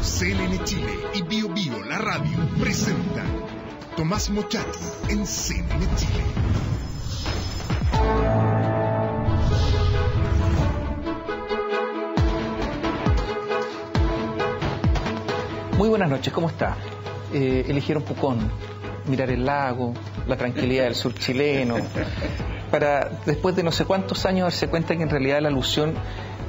CNN Chile y Bio Bio, la radio, presentan Tomás Mochato en CNN Chile. Muy buenas noches, ¿cómo está? Eligieron Pucón, mirar el lago, la tranquilidad del sur chileno, para después de no sé cuántos años darse cuenta que en realidad la alusión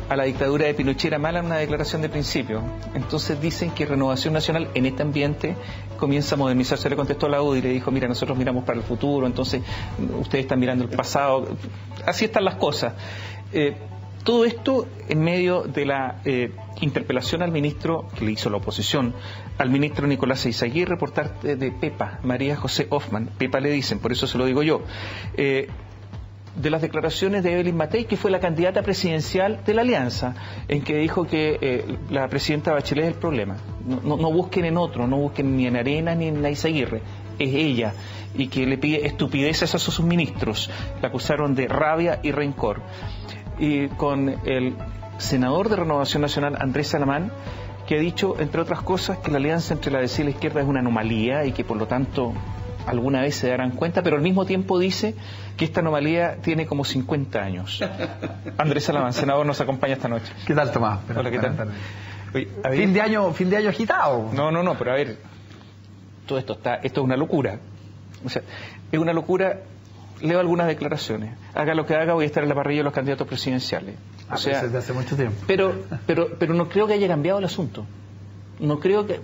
a la dictadura de Pinochet era mala en una declaración de principio. Entonces dicen que Renovación Nacional en este ambiente comienza a modernizarse. Le contestó a la UDI y le dijo, mira, nosotros miramos para el futuro, entonces ustedes están mirando el pasado. Así están las cosas. Todo esto en medio de la interpelación al ministro que le hizo la oposición, al ministro Nicolás Eyzaguirre por parte de Pepa, María José Hoffman. Pepa le dicen, por eso se lo digo yo. De las declaraciones de Evelyn Matei, que fue la candidata presidencial de la Alianza, en que dijo que la presidenta Bachelet es el problema. No busquen en otro, no busquen ni en Arenas ni en Eyzaguirre, es ella, y que le pide estupideces a sus ministros. La acusaron de rabia y rencor. Y con el senador de Renovación Nacional, Andrés Salamán, que ha dicho, entre otras cosas, que la alianza entre la derecha y la izquierda es una anomalía y que por lo tanto alguna vez se darán cuenta, pero al mismo tiempo dice que esta anomalía tiene como 50 años. Andrés Salamán, senador, nos acompaña esta noche. ¿Qué tal, Tomás? Hola, ¿qué tal? Oye, fin de año agitado. No, pero a ver, todo esto es una locura. O sea, es una locura. Leo algunas declaraciones. Haga lo que haga, voy a estar en la parrilla de los candidatos presidenciales. O sea, desde hace mucho tiempo. Pero no creo que haya cambiado el asunto. No creo que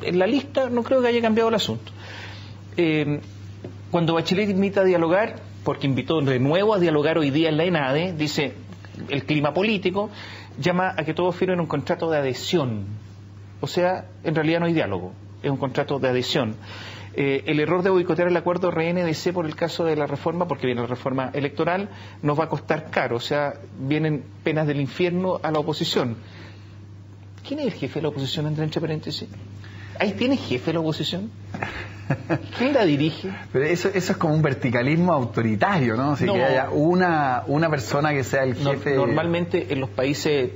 en la lista no creo que haya cambiado el asunto. Cuando Bachelet invita a dialogar, porque invitó de nuevo a dialogar hoy día en la ENADE, dice el clima político, llama a que todos firmen un contrato de adhesión. O sea, en realidad no hay diálogo, es un contrato de adhesión. El error de boicotear el acuerdo RNDC por el caso de la reforma, porque viene la reforma electoral, nos va a costar caro, o sea, vienen penas del infierno a la oposición. ¿Quién es el jefe de la oposición, Andrés, entre paréntesis? ¿Ahí tiene jefe la oposición? ¿Quién la dirige? Pero eso es como un verticalismo autoritario, ¿no? Así que haya una persona que sea el jefe. Normalmente en los países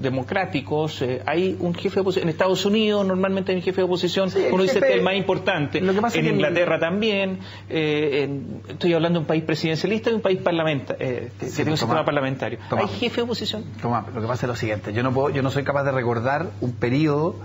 democráticos hay un jefe de oposición. En Estados Unidos normalmente hay un jefe de oposición. Sí, uno dice que es el más importante. Lo que pasa en Inglaterra también. Estoy hablando de un país presidencialista y un país que tiene un sistema parlamentario. ¿Hay jefe de oposición? Tomás, lo que pasa es lo siguiente. Yo no soy capaz de recordar un periodo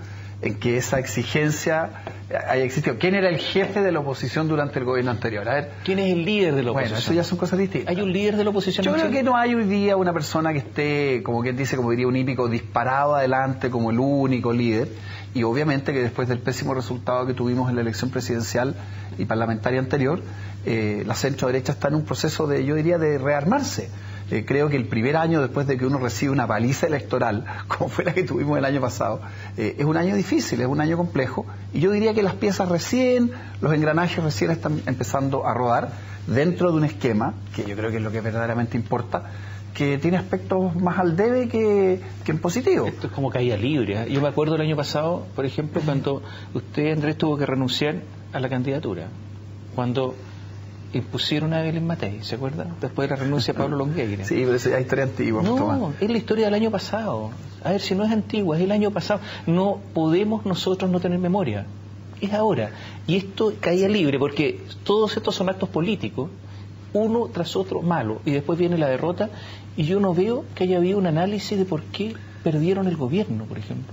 en que esa exigencia haya existido. ¿Quién era el jefe de la oposición durante el gobierno anterior? A ver, ¿quién es el líder de la oposición? Bueno, eso ya son cosas distintas. ¿Hay un líder de la oposición? Yo creo que no hay hoy día una persona que esté, como quien dice, como diría un hípico, disparado adelante como el único líder. Y obviamente que después del pésimo resultado que tuvimos en la elección presidencial y parlamentaria anterior, la centro derecha está en un proceso de, yo diría, de rearmarse. Creo que el primer año después de que uno recibe una paliza electoral, como fue la que tuvimos el año pasado, es un año difícil, es un año complejo, y yo diría que las piezas los engranajes recién están empezando a rodar dentro de un esquema, que yo creo que es lo que verdaderamente importa, que tiene aspectos más al debe que en positivo. Esto es como caída libre. Yo me acuerdo el año pasado, por ejemplo, cuando usted, Andrés, tuvo que renunciar a la candidatura, cuando impusieron a Evelyn Matei, ¿se acuerda? Después de la renuncia de Pablo Longueira. Sí, pero esa es historia antigua. No, es la historia del año pasado. A ver, si no es antigua, es el año pasado. No podemos nosotros no tener memoria. Es ahora. Y esto caía libre, porque todos estos son actos políticos, uno tras otro malo, y después viene la derrota, y yo no veo que haya habido un análisis de por qué perdieron el gobierno, por ejemplo.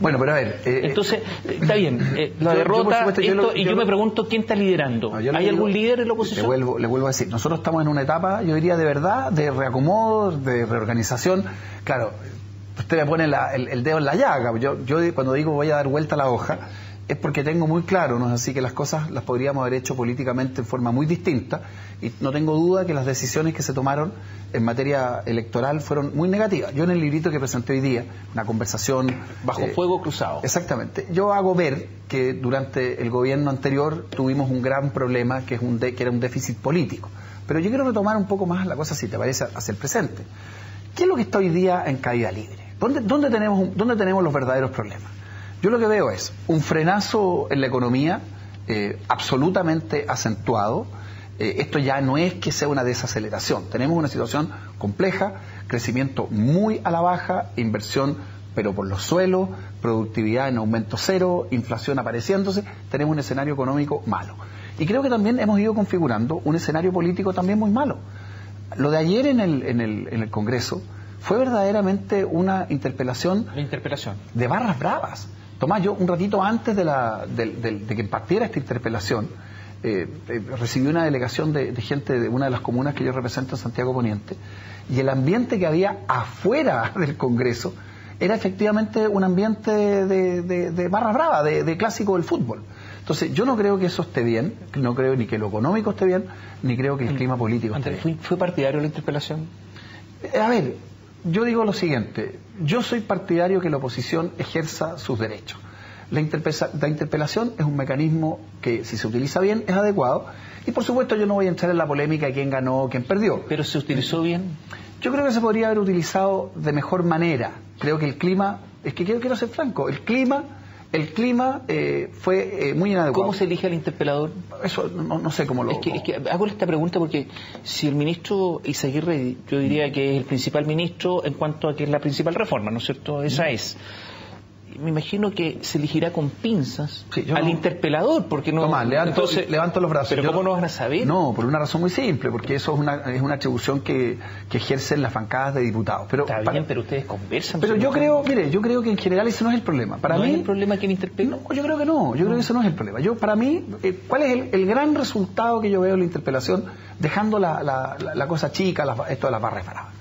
Bueno, pero a ver... Entonces, está bien, la derrota, yo me pregunto quién está liderando. ¿Hay algún líder en la oposición? Le vuelvo a decir, nosotros estamos en una etapa, yo diría de verdad, de reacomodo, de reorganización. Claro, usted me pone el dedo en la llaga. Yo cuando digo voy a dar vuelta a la hoja, es porque tengo muy claro, ¿no? Así que las cosas las podríamos haber hecho políticamente en forma muy distinta, y no tengo duda que las decisiones que se tomaron en materia electoral fueron muy negativas. Yo en el librito que presenté hoy día, una conversación... Bajo fuego cruzado. Exactamente. Yo hago ver que durante el gobierno anterior tuvimos un gran problema, que era un déficit político. Pero yo quiero retomar un poco más la cosa, si te parece, hacia el presente. ¿Qué es lo que está hoy día en caída libre? ¿Dónde tenemos los verdaderos problemas? Yo lo que veo es un frenazo en la economía absolutamente acentuado. Esto ya no es que sea una desaceleración. Tenemos una situación compleja, crecimiento muy a la baja, inversión pero por los suelos, productividad en aumento cero, inflación apareciéndose, tenemos un escenario económico malo. Y creo que también hemos ido configurando un escenario político también muy malo. Lo de ayer en el Congreso fue verdaderamente una interpelación de barras bravas. Tomás, yo un ratito antes de que partiera esta interpelación, recibí una delegación de gente de una de las comunas que yo represento en Santiago Poniente, y el ambiente que había afuera del Congreso era efectivamente un ambiente de barras bravas, de clásico del fútbol. Entonces, yo no creo que eso esté bien, no creo ni que lo económico esté bien, ni creo que el clima político esté bien. ¿Fue partidario la interpelación? A ver, yo digo lo siguiente, yo soy partidario que la oposición ejerza sus derechos. La interpelación es un mecanismo que, si se utiliza bien, es adecuado, y por supuesto yo no voy a entrar en la polémica de quién ganó o quién perdió. ¿Pero se utilizó bien? Yo creo que se podría haber utilizado de mejor manera. Creo que el clima, es que quiero ser franco, el clima fue muy inadecuado. ¿Cómo se elige al interpelador? Eso no sé cómo lo... Es que hago esta pregunta porque si el ministro Izaguirre, yo diría que es el principal ministro en cuanto a que es la principal reforma, ¿no es cierto? Esa es. Me imagino que se elegirá con pinzas al interpelador, porque no... Tomás, levanto los brazos. ¿Pero cómo no van a saber? No, por una razón muy simple, porque eso es una atribución que ejercen las bancadas de diputados. Pero, está bien, pero ustedes conversan. Pero yo creo que en general ese no es el problema. Para mí, ¿no es el problema quien interpela? No, yo creo que no, creo que ese no es el problema. Para mí, ¿cuál es el gran resultado que yo veo en la interpelación, dejando la cosa chica, esto de las barras bravas?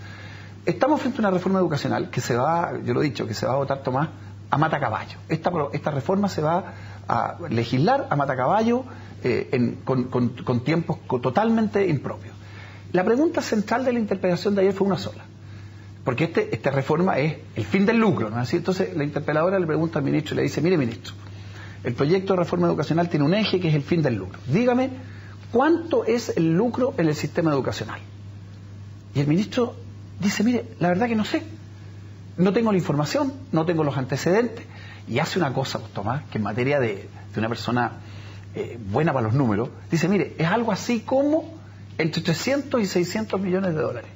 Estamos frente a una reforma educacional que yo lo he dicho, que se va a votar, Tomás, a matacaballo. Esta reforma se va a legislar a matacaballo con tiempos totalmente impropios. La pregunta central de la interpelación de ayer fue una sola, porque esta reforma es el fin del lucro, ¿no es así? Entonces la interpeladora le pregunta al ministro y le dice, mire ministro, el proyecto de reforma educacional tiene un eje que es el fin del lucro. Dígame, ¿cuánto es el lucro en el sistema educacional? Y el ministro dice, mire, la verdad que no sé. No tengo la información, no tengo los antecedentes, y hace una cosa, Tomás, que en materia de una persona buena para los números, dice, mire, es algo así como entre 300 y 600 millones de dólares.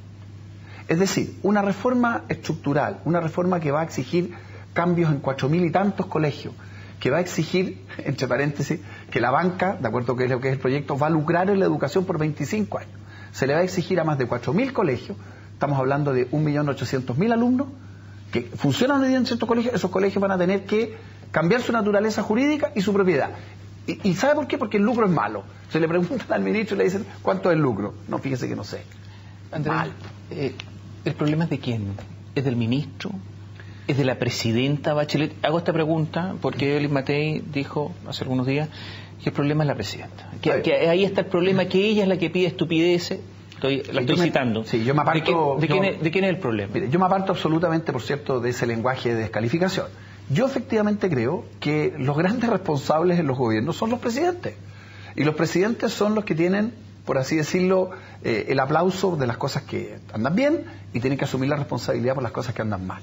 Es decir, una reforma estructural, una reforma que va a exigir cambios en 4.000 y tantos colegios, que va a exigir, entre paréntesis, que la banca, de acuerdo con lo que es el proyecto, va a lucrar en la educación por 25 años. Se le va a exigir a más de 4.000 colegios, estamos hablando de 1.800.000 alumnos, que funcionan hoy día en ciertos colegios. Esos colegios van a tener que cambiar su naturaleza jurídica y su propiedad. ¿Y sabe por qué? Porque el lucro es malo. Se le preguntan al ministro y le dicen, ¿cuánto es el lucro? No, fíjese que no sé. Andrés, ¿el problema es de quién? ¿Es del ministro? ¿Es de la presidenta Bachelet? Hago esta pregunta porque Evelyn Matei dijo hace algunos días que el problema es la presidenta. Que ahí está el problema, que ella es la que pide estupideces. La estoy citando. Sí, yo me aparto... ¿De quién es el problema? Mire, yo me aparto absolutamente, por cierto, de ese lenguaje de descalificación. Yo efectivamente creo que los grandes responsables en los gobiernos son los presidentes. Y los presidentes son los que tienen, por así decirlo, el aplauso de las cosas que andan bien y tienen que asumir la responsabilidad por las cosas que andan mal.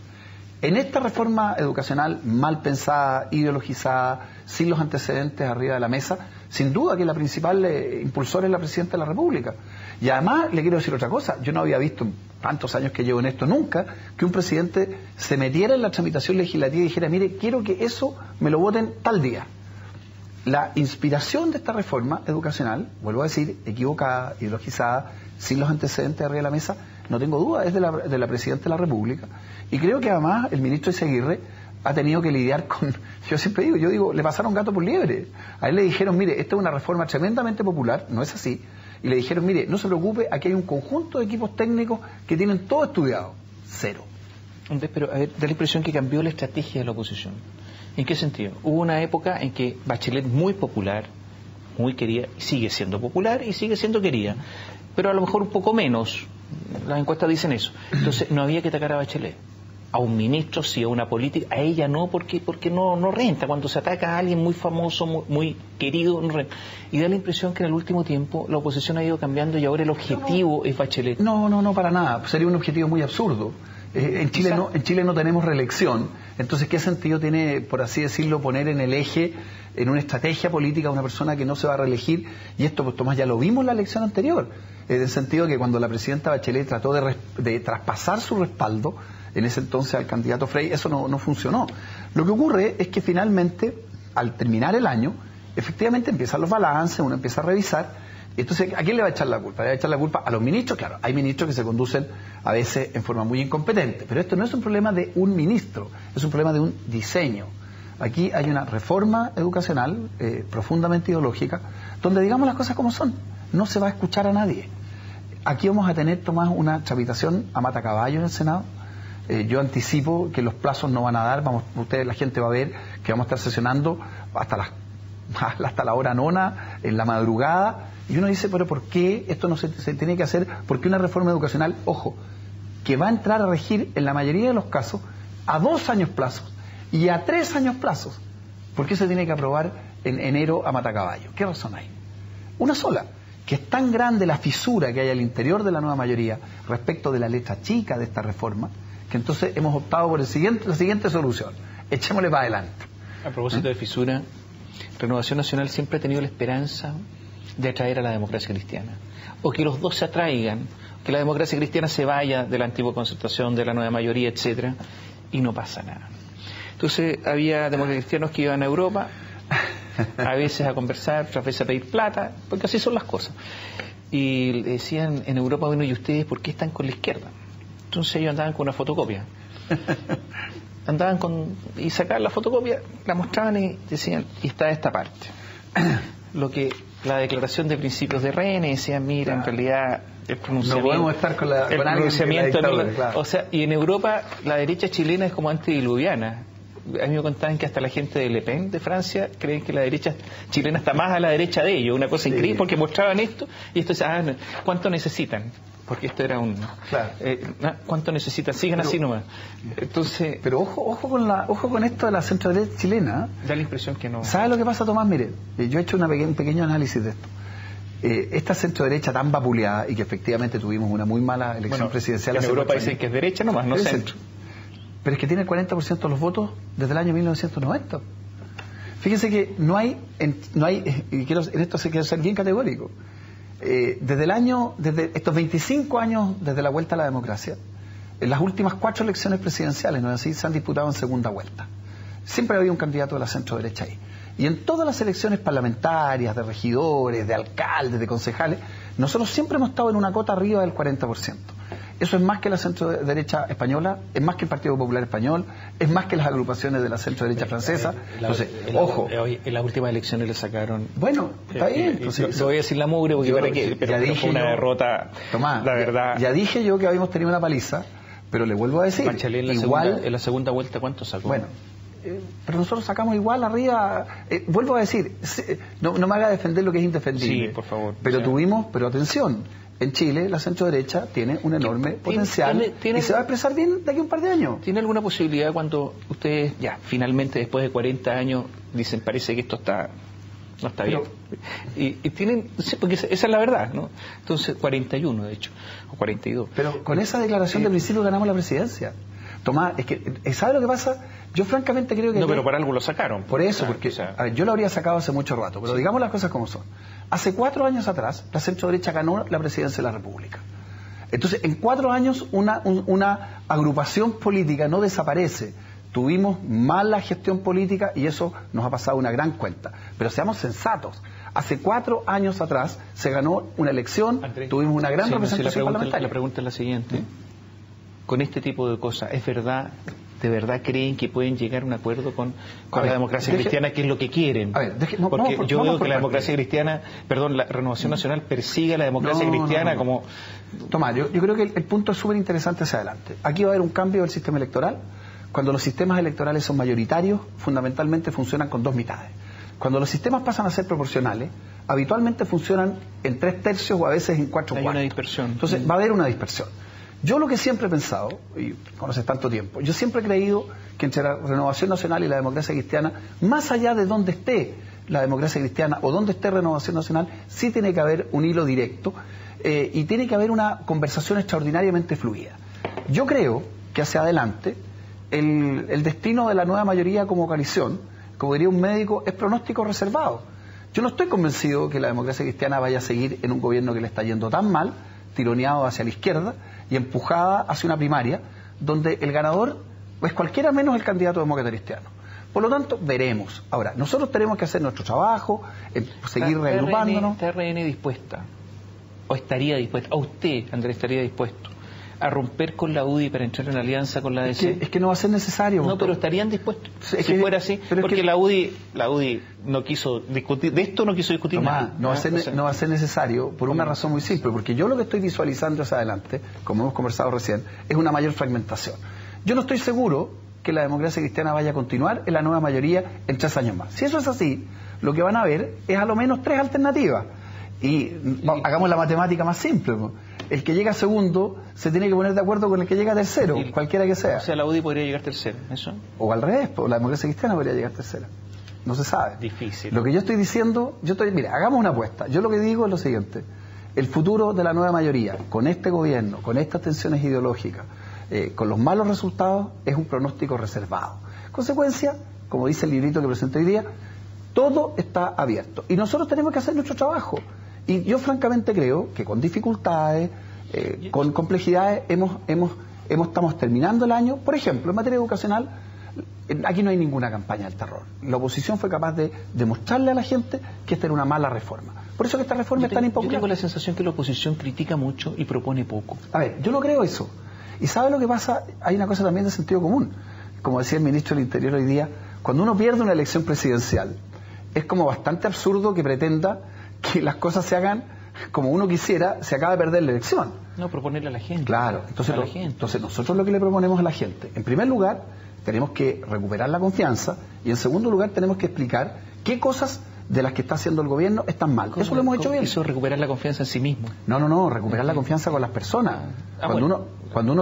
En esta reforma educacional mal pensada, ideologizada, sin los antecedentes arriba de la mesa, sin duda que la principal impulsora es la Presidenta de la República. Y además, le quiero decir otra cosa, yo no había visto en tantos años que llevo en esto nunca, que un presidente se metiera en la tramitación legislativa y dijera, mire, quiero que eso me lo voten tal día. La inspiración de esta reforma educacional, vuelvo a decir, equivocada, ideologizada, sin los antecedentes arriba de la mesa, no tengo duda, es de la Presidenta de la República. Y creo que además el ministro Izaguirre ha tenido que lidiar con... Yo siempre digo, le pasaron gato por liebre. A él le dijeron, mire, esta es una reforma tremendamente popular, no es así. Y le dijeron, mire, no se preocupe, aquí hay un conjunto de equipos técnicos que tienen todo estudiado. Cero. Pero, a ver, da la impresión que cambió la estrategia de la oposición. ¿En qué sentido? Hubo una época en que Bachelet, muy popular, muy querida, sigue siendo popular y sigue siendo querida, pero a lo mejor un poco menos. Las encuestas dicen eso. Entonces, no había que atacar a Bachelet. A un ministro sí, a una política, a ella no, porque no renta. Cuando se ataca a alguien muy famoso, muy querido, no renta. Y da la impresión que en el último tiempo la oposición ha ido cambiando y ahora el objetivo es Bachelet. No, para nada. Sería un objetivo muy absurdo. En Chile no tenemos reelección. Entonces, ¿qué sentido tiene, por así decirlo, poner en el eje, en una estrategia política, a una persona que no se va a reelegir? Y esto, pues, Tomás, ya lo vimos en la elección anterior. En el sentido que cuando la presidenta Bachelet trató de traspasar su respaldo, en ese entonces al candidato Frey, eso no funcionó. Lo que ocurre es que finalmente, al terminar el año, efectivamente empiezan los balances, uno empieza a revisar. Entonces, ¿a quién le va a echar la culpa? ¿Le va a echar la culpa a los ministros? Claro, hay ministros que se conducen a veces en forma muy incompetente, pero esto no es un problema de un ministro, es un problema de un diseño. Aquí hay una reforma educacional profundamente ideológica, donde digamos las cosas como son, no se va a escuchar a nadie. Aquí vamos a tener, Tomás, una tramitación a matacaballo en el Senado. Yo anticipo que los plazos no van a dar, la gente va a ver que vamos a estar sesionando hasta la hora nona, en la madrugada, y uno dice, pero ¿por qué esto no se tiene que hacer? Porque una reforma educacional, ojo, que va a entrar a regir en la mayoría de los casos a 2 años plazos y a 3 años plazos. ¿Por qué se tiene que aprobar en enero a matacaballo? ¿Qué razón hay? Una sola, que es tan grande la fisura que hay al interior de la nueva mayoría respecto de la letra chica de esta reforma, que entonces hemos optado por la siguiente solución. Echémosle para adelante. A propósito de fisura, Renovación Nacional siempre ha tenido la esperanza de atraer a la democracia cristiana, o que los dos se atraigan, que la democracia cristiana se vaya de la antigua concertación, de la nueva mayoría, etcétera, y no pasa nada. Entonces había demócratas cristianos que iban a Europa, a veces a conversar, otras veces a pedir plata, porque así son las cosas. Y le decían en Europa, bueno, ¿y ustedes por qué están con la izquierda? Entonces ellos andaban con una fotocopia. Y sacaban la fotocopia, la mostraban y decían, y está esta parte. Lo que la declaración de principios de René decía, mira, en realidad el pronunciamiento... No podemos estar con el pronunciamiento claro. O sea, y en Europa la derecha chilena es como antediluviana. A mí me contaban que hasta la gente de Le Pen de Francia creen que la derecha chilena está más a la derecha de ellos, una cosa increíble, porque mostraban esto y esto decía, ¿cuánto necesitan? Porque esto era un... Claro. ¿Cuánto necesitan? Sigan así nomás. Entonces... Pero ojo con esto de la centroderecha chilena. Da la impresión que no... ¿Sabe lo que pasa, Tomás? Mire, yo he hecho un pequeño análisis de esto. Esta centroderecha tan vapuleada y que efectivamente tuvimos una muy mala elección presidencial. En Europa dicen que es derecha nomás, no centro. Pero es que tiene el 40% de los votos desde el año 1990. Fíjense que no hay, y en esto quiero ser bien categórico, desde estos 25 años desde la vuelta a la democracia, en las últimas 4 elecciones presidenciales, ¿no es así?, se han disputado en segunda vuelta. Siempre había un candidato de la centro derecha ahí. Y en todas las elecciones parlamentarias, de regidores, de alcaldes, de concejales, nosotros siempre hemos estado en una cota arriba del 40%. Eso es más que la centro-derecha española, es más que el Partido Popular Español, es más que las agrupaciones de la centro-derecha francesa. Entonces, ojo. En las últimas elecciones le sacaron... Bueno, está bien. Entonces, no voy a decir la mugre porque pero fue una derrota, Tomás, la verdad. Ya dije yo que habíamos tenido una paliza, pero le vuelvo a decir... Bachelet en la segunda vuelta, ¿cuánto sacó? Bueno, pero nosotros sacamos igual arriba... vuelvo a decir, no me haga defender lo que es indefendible. Sí, por favor. Pero atención... En Chile, la centro-derecha tiene un enorme potencial y se va a expresar bien de aquí a un par de años. ¿Tiene alguna posibilidad cuando ustedes, finalmente, después de 40 años, dicen, parece que esto no está bien? Y tienen, porque esa es la verdad, ¿no? Entonces, 41, de hecho, o 42. Pero con esa declaración de principio ganamos la presidencia. Tomás, es que, ¿sabe lo que pasa? Yo francamente creo que... No, pero por algo lo sacaron. Por eso, porque a ver, yo lo habría sacado hace mucho rato, pero digamos las cosas como son. Hace 4 años atrás, la centro-derecha ganó la presidencia de la República. Entonces, en 4 años, una agrupación política no desaparece. Tuvimos mala gestión política y eso nos ha pasado una gran cuenta. Pero seamos sensatos. Hace 4 años atrás se ganó una elección, tuvimos una gran representación parlamentaria. La pregunta es la siguiente. Con este tipo de cosas, ¿es verdad, de verdad creen que pueden llegar a un acuerdo con la democracia cristiana, que es lo que quieren? Porque yo veo que la democracia cristiana, la Renovación Nacional persigue a la democracia cristiana como... Tomás, yo creo que el punto es súper interesante hacia adelante. Aquí va a haber un cambio del sistema electoral. Cuando los sistemas electorales son mayoritarios, fundamentalmente funcionan con 2 mitades. Cuando los sistemas pasan a ser proporcionales, habitualmente funcionan en 3/3 o a veces en 4/4. Hay una dispersión. Entonces va a haber una dispersión. Yo lo que siempre he pensado, y conoces tanto tiempo, yo siempre he creído que entre la Renovación Nacional y la democracia cristiana, más allá de donde esté la democracia cristiana o donde esté Renovación Nacional, sí tiene que haber un hilo directo y tiene que haber una conversación extraordinariamente fluida. Yo creo que hacia adelante el destino de la nueva mayoría como coalición, como diría un médico, es pronóstico reservado. Yo no estoy convencido que la democracia cristiana vaya a seguir en un gobierno que le está yendo tan mal, tironeado hacia la izquierda y empujada hacia una primaria donde el ganador es cualquiera menos el candidato demócrata cristiano. Por lo tanto, veremos. Ahora, nosotros tenemos que hacer nuestro trabajo, seguir reagrupándonos. ¿Está RN dispuesta? ¿O estaría dispuesta? ¿O usted, Andrés, estaría dispuesto a romper con la UDI para entrar en alianza con la DC? Es que no va a ser necesario. No, pero estarían dispuestos si fuera así, porque la UDI no quiso discutir, de esto no quiso discutir nada. No va a ser necesario por una razón muy simple, porque yo lo que estoy visualizando hacia adelante, como hemos conversado recién, es una mayor fragmentación. Yo no estoy seguro que la democracia cristiana vaya a continuar en la nueva mayoría en 3 años más. Si eso es así, lo que van a ver es a lo menos 3 alternativas. Y hagamos la matemática más simple. El que llega segundo se tiene que poner de acuerdo con el que llega tercero, cualquiera que sea. O sea, la UDI podría llegar tercero, ¿eso? O al revés, la democracia cristiana podría llegar tercera. No se sabe. Difícil. Lo que yo estoy diciendo, mira, hagamos una apuesta. Yo lo que digo es lo siguiente. El futuro de la nueva mayoría, con este gobierno, con estas tensiones ideológicas, con los malos resultados, es un pronóstico reservado. Consecuencia, como dice el librito que presenté hoy día, todo está abierto. Y nosotros tenemos que hacer nuestro trabajo. Y yo francamente creo que con dificultades, con complejidades, estamos terminando el año. Por ejemplo, en materia educacional, aquí no hay ninguna campaña del terror. La oposición fue capaz de demostrarle a la gente que esta era una mala reforma. Por eso que esta reforma es tan impopular. Yo tengo la sensación que la oposición critica mucho y propone poco. A ver, yo no creo eso. ¿Y sabe lo que pasa? Hay una cosa también de sentido común. Como decía el ministro del Interior hoy día, cuando uno pierde una elección presidencial, es como bastante absurdo que pretenda que las cosas se hagan como uno quisiera, se acaba de perder la elección. No, proponerle a la gente. Claro, entonces nosotros lo que le proponemos a la gente, en primer lugar, tenemos que recuperar la confianza y en segundo lugar tenemos que explicar qué cosas de las que está haciendo el gobierno están mal. Eso lo hemos hecho bien. Eso es recuperar la confianza en sí mismo. No, recuperar la confianza con las personas. Cuando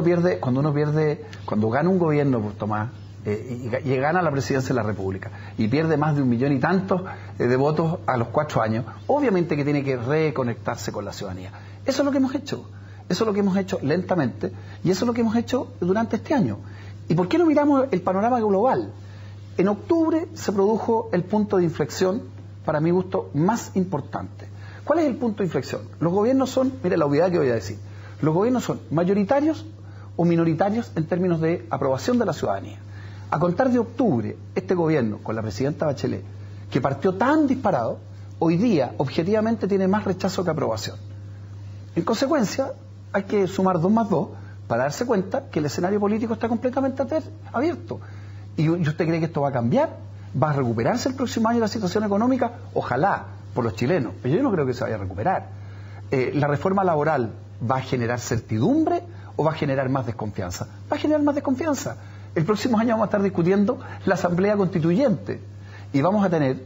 gana un gobierno, pues, Tomás, y gana la presidencia de la República y pierde más de 1 millón y tantos de votos a los 4 años, obviamente que tiene que reconectarse con la ciudadanía. Eso es lo que hemos hecho. Eso es lo que hemos hecho lentamente y eso es lo que hemos hecho durante este año. ¿Y por qué no miramos el panorama global? En octubre se produjo el punto de inflexión, para mi gusto, más importante. ¿Cuál es el punto de inflexión? Los gobiernos son, mire la obviedad que voy a decir, los gobiernos son mayoritarios o minoritarios en términos de aprobación de la ciudadanía. A contar de octubre, este gobierno, con la presidenta Bachelet, que partió tan disparado, hoy día objetivamente tiene más rechazo que aprobación. En consecuencia, hay que sumar 2 más 2 para darse cuenta que el escenario político está completamente abierto. ¿Y usted cree que esto va a cambiar? ¿Va a recuperarse el próximo año la situación económica? Ojalá, por los chilenos, pero yo no creo que se vaya a recuperar. ¿La reforma laboral va a generar certidumbre o va a generar más desconfianza? Va a generar más desconfianza. El próximo año vamos a estar discutiendo la Asamblea Constituyente y vamos a tener,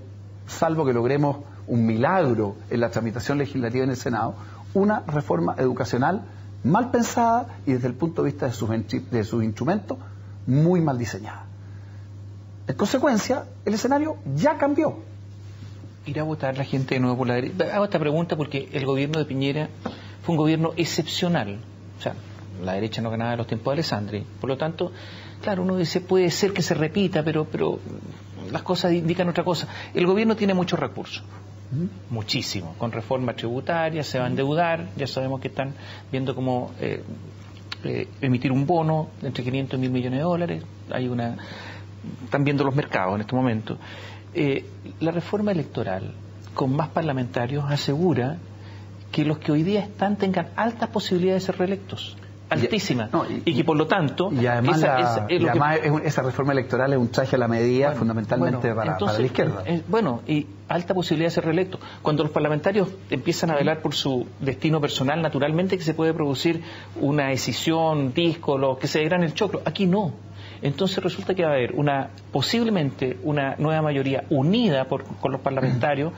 salvo que logremos un milagro en la tramitación legislativa en el Senado, una reforma educacional mal pensada y desde el punto de vista de sus instrumentos muy mal diseñada. En consecuencia, el escenario ya cambió. ¿Irá a votar la gente de nuevo por la derecha? Hago esta pregunta porque el gobierno de Piñera fue un gobierno excepcional. O sea, la derecha no ganaba en los tiempos de Alessandri. Por lo tanto, claro, uno dice, puede ser que se repita, pero las cosas indican otra cosa. El gobierno tiene muchos recursos. Muchísimo. Con reforma tributaria, se va a endeudar. Ya sabemos que están viendo cómo emitir un bono de entre 500 y 1.000 millones de dólares. Están viendo los mercados en este momento. La reforma electoral con más parlamentarios asegura que los que hoy día están tengan altas posibilidades de ser reelectos, altísimas, y que por lo tanto y además, esa reforma electoral es un traje a la medida fundamentalmente para la izquierda. Y alta posibilidad de ser reelecto. Cuando los parlamentarios empiezan a velar por su destino personal, naturalmente que se puede producir una decisión, díscolo, que se degrane el choclo. Aquí no. Entonces resulta que va a haber posiblemente una nueva mayoría unida con los parlamentarios,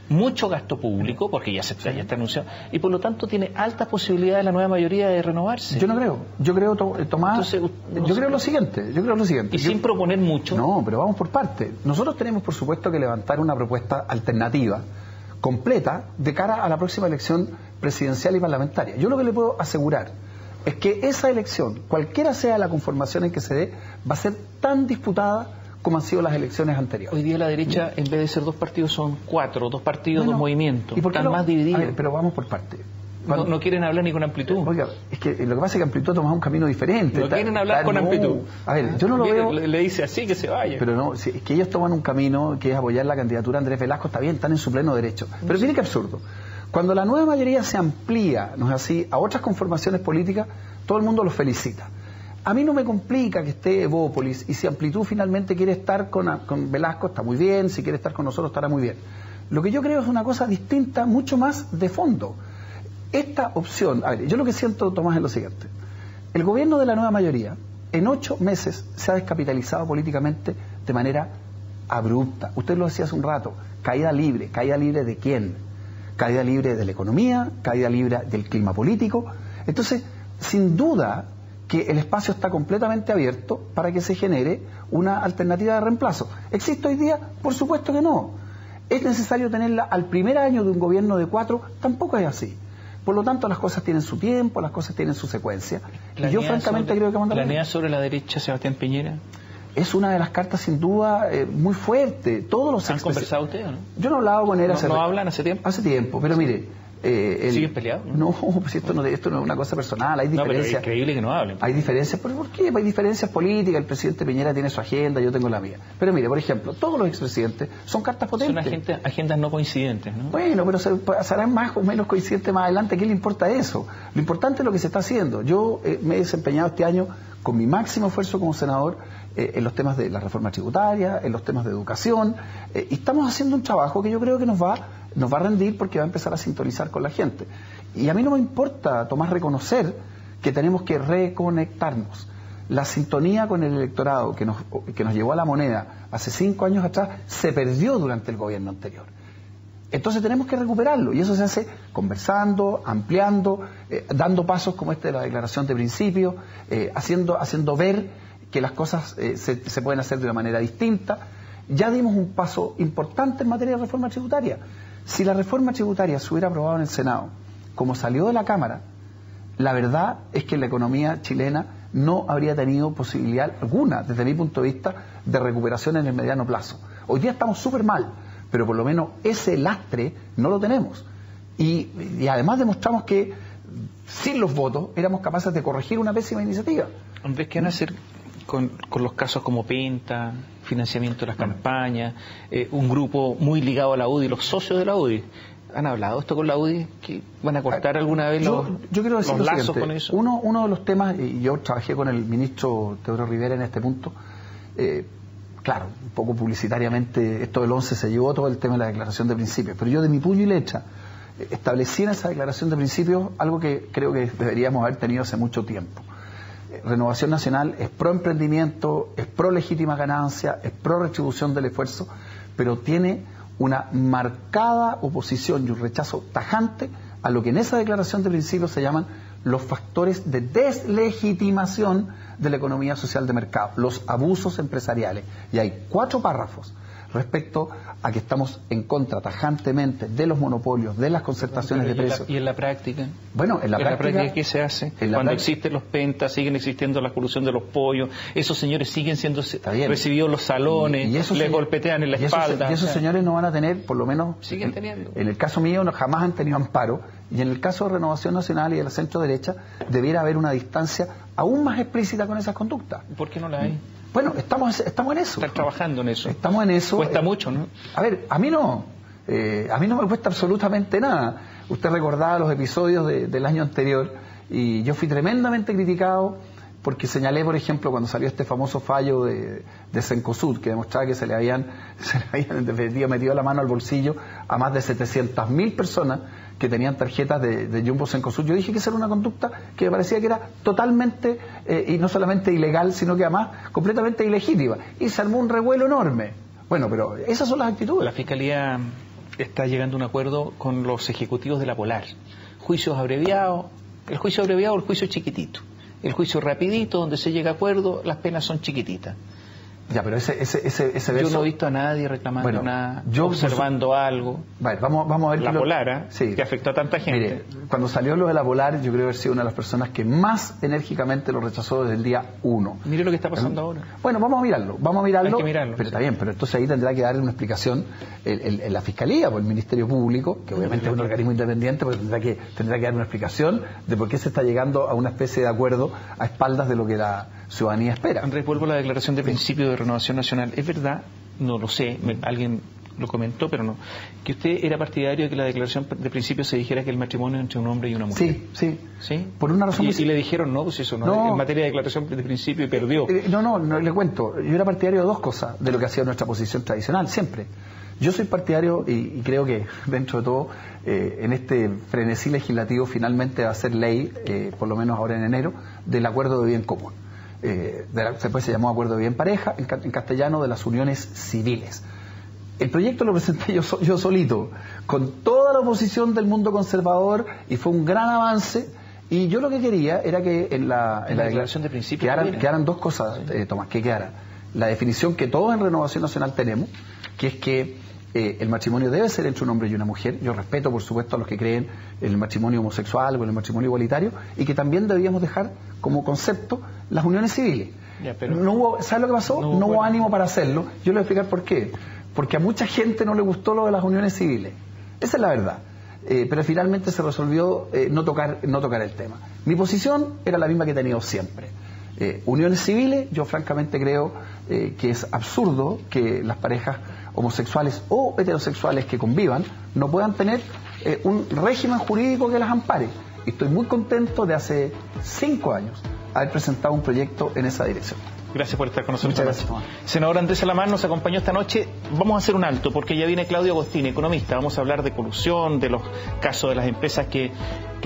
mucho gasto público, porque ya está anunciado, y por lo tanto tiene altas posibilidades la nueva mayoría de renovarse. Yo no creo. Yo creo, Tomás, yo creo lo siguiente. Y sin proponer mucho. No, pero vamos por partes. Nosotros tenemos, por supuesto, que levantar una propuesta alternativa, completa, de cara a la próxima elección presidencial y parlamentaria. Yo lo que le puedo asegurar es que esa elección, cualquiera sea la conformación en que se dé, va a ser tan disputada como han sido las elecciones anteriores. Hoy día la derecha, en vez de ser 2 partidos, son 4, 2 partidos, 2 movimientos. ¿Y por qué están más divididos? A ver, pero vamos por parte. No quieren hablar ni con amplitud. Oiga, es que lo que pasa es que Amplitud ha tomado un camino diferente. No quieren hablar con amplitud. A ver, yo no lo veo... Le dice así que se vaya. Pero no, es que ellos toman un camino que es apoyar la candidatura de Andrés Velasco, está bien, están en su pleno derecho. Pero mire qué absurdo. Cuando la nueva mayoría se amplía, no es así, a otras conformaciones políticas, todo el mundo los felicita. A mí no me complica que esté Evópolis, y si Amplitud finalmente quiere estar con Velasco, está muy bien, si quiere estar con nosotros, estará muy bien. Lo que yo creo es una cosa distinta, mucho más de fondo. Esta opción, a ver, yo lo que siento, Tomás, es lo siguiente. El gobierno de la nueva mayoría, en 8 meses, se ha descapitalizado políticamente de manera abrupta. Usted lo decía hace un rato, caída libre. ¿Caída libre de quién? Caída libre de la economía, caída libre del clima político. Entonces, sin duda que el espacio está completamente abierto para que se genere una alternativa de reemplazo. ¿Existe hoy día? Por supuesto que no. ¿Es necesario tenerla al primer año de un gobierno de 4? Tampoco es así. Por lo tanto, las cosas tienen su tiempo, las cosas tienen su secuencia. Y yo francamente creo que ¿Planea sobre la derecha Sebastián Piñera? Es una de las cartas sin duda muy fuerte. Todos los ¿Han conversado ustedes o no? Yo no he hablado con él ¿No hablan hace tiempo? Hace tiempo, pero mire... ¿Siguen peleados? No, pues esto no es una cosa personal, hay diferencias. No, pero es increíble que no hablen. Hay diferencias, ¿por qué? Hay diferencias políticas, el presidente Piñera tiene su agenda, yo tengo la mía. Pero mire, por ejemplo, todos los expresidentes son cartas potentes. Son agendas no coincidentes, ¿no? Bueno, pero serán más o menos coincidentes más adelante, ¿qué le importa eso? Lo importante es lo que se está haciendo. Yo me he desempeñado este año con mi máximo esfuerzo como senador en los temas de la reforma tributaria, en los temas de educación, y estamos haciendo un trabajo que yo creo que nos va a rendir porque va a empezar a sintonizar con la gente. Y a mí no me importa, Tomás, reconocer que tenemos que reconectarnos. La sintonía con el electorado que nos llevó a la moneda hace 5 años atrás se perdió durante el gobierno anterior. Entonces tenemos que recuperarlo, y eso se hace conversando, ampliando, dando pasos como este de la declaración de principios, haciendo ver que las cosas se pueden hacer de una manera distinta. Ya dimos un paso importante en materia de reforma tributaria. Si la reforma tributaria se hubiera aprobado en el Senado, como salió de la Cámara, la verdad es que la economía chilena no habría tenido posibilidad alguna, desde mi punto de vista, de recuperación en el mediano plazo. Hoy día estamos súper mal, pero por lo menos ese lastre no lo tenemos. Y además demostramos que sin los votos éramos capaces de corregir una pésima iniciativa. Andrés, ¿qué van a hacer con los casos como Penta, financiamiento de las campañas, un grupo muy ligado a la UDI, los socios de la UDI? ¿Han hablado esto con la UDI? ¿Que van a cortar alguna vez yo quiero decir los lazos siguiente. Con eso? Uno de los temas, y yo trabajé con el ministro Teodoro Rivera en este punto, claro, un poco publicitariamente, esto del 11 se llevó todo el tema de la declaración de principios, pero yo de mi puño y letra establecí en esa declaración de principios algo que creo que deberíamos haber tenido hace mucho tiempo. Renovación Nacional es pro emprendimiento, es pro legítima ganancia, es pro retribución del esfuerzo, pero tiene una marcada oposición y un rechazo tajante a lo que en esa declaración de principios se llaman los factores de deslegitimación de la economía social de mercado, los abusos empresariales. Y hay 4 párrafos respecto a que estamos en contra tajantemente de los monopolios, de las concertaciones de precios. ¿Y en la práctica? Bueno, en la práctica ¿qué se hace? Cuando existen los pentas, siguen existiendo la corrupción de los pollos, esos señores siguen siendo recibidos en los salones, les golpetean en la espalda. Y esos señores no van a tener, por lo menos, siguen teniendo. En el caso mío jamás han tenido amparo, y en el caso de Renovación Nacional y de la centro derecha debiera haber una distancia aún más explícita con esas conductas. ¿Por qué no la hay? Bueno, estamos en eso. Están trabajando en eso. Estamos en eso. Cuesta mucho, ¿no? A ver, a mí no me cuesta absolutamente nada. Usted recordaba los episodios del año anterior, y yo fui tremendamente criticado porque señalé, por ejemplo, cuando salió este famoso fallo de Cencosud, que demostraba que se le habían en definitiva metido la mano al bolsillo a más de 700.000 personas que tenían tarjetas de Jumbo Cencosud. Yo dije que esa era una conducta que me parecía que era totalmente, y no solamente ilegal, sino que además completamente ilegítima. Y se armó un revuelo enorme. Bueno, pero esas son las actitudes. La Fiscalía está llegando a un acuerdo con los ejecutivos de la Polar. Juicios abreviados, el juicio abreviado o el juicio chiquitito. El juicio rapidito, donde se llega a acuerdo, las penas son chiquititas. Ya, pero ese verso... Yo no he visto a nadie reclamando nada, observando algo. Vale, vamos a ver... La Polar, sí, que afectó a tanta gente. Mire, cuando salió lo de la Polar, yo creo haber sido una de las personas que más enérgicamente lo rechazó desde el día 1. Mire lo que está pasando ahora. Bueno, vamos a mirarlo. Hay que mirarlo. Pero está bien, pero entonces ahí tendrá que darle una explicación la Fiscalía o el Ministerio Público, que obviamente es un organismo independiente, porque tendrá que dar una explicación de por qué se está llegando a una especie de acuerdo a espaldas de lo que la ciudadanía espera. Andrés, vuelvo a la declaración de principio de Renovación Nacional. ¿Es verdad? No lo sé, alguien lo comentó, pero no. Que usted era partidario de que la declaración de principio se dijera que el matrimonio entre un hombre y una mujer. Sí. ¿Sí? Por una razón. Y le dijeron no, pues eso no. En materia de declaración de principio y perdió. No, le cuento. Yo era partidario de dos cosas de lo que ha sido nuestra posición tradicional, siempre. Yo soy partidario y creo que dentro de todo en este frenesí legislativo finalmente va a ser ley, por lo menos ahora en enero, del acuerdo de bien común. Después se llamó acuerdo de bien pareja, en castellano de las uniones civiles. El proyecto lo presenté yo solito, con toda la oposición del mundo conservador, y fue un gran avance. Y yo lo que quería era que en la declaración de principio quedaran dos cosas, Tomás, que quedara la definición que todos en Renovación Nacional tenemos, que es que el matrimonio debe ser entre un hombre y una mujer. Yo respeto, por supuesto, a los que creen en el matrimonio homosexual o en el matrimonio igualitario, y que también debíamos dejar como concepto las uniones civiles. Ya, pero ¿sabes lo que pasó? No hubo ánimo para hacerlo. Yo le voy a explicar por qué. Porque a mucha gente no le gustó lo de las uniones civiles. Esa es la verdad. Pero finalmente se resolvió no tocar el tema. Mi posición era la misma que he tenido siempre. Uniones civiles, yo francamente creo que es absurdo que las parejas homosexuales o heterosexuales que convivan no puedan tener un régimen jurídico que las ampare. Y estoy muy contento de hace 5 años haber presentado un proyecto en esa dirección. Gracias por estar con nosotros. Muchas gracias. Senador Andrés Salamán nos acompañó esta noche. Vamos a hacer un alto porque ya viene Claudio Agostini, economista. Vamos a hablar de colusión, de los casos de las empresas que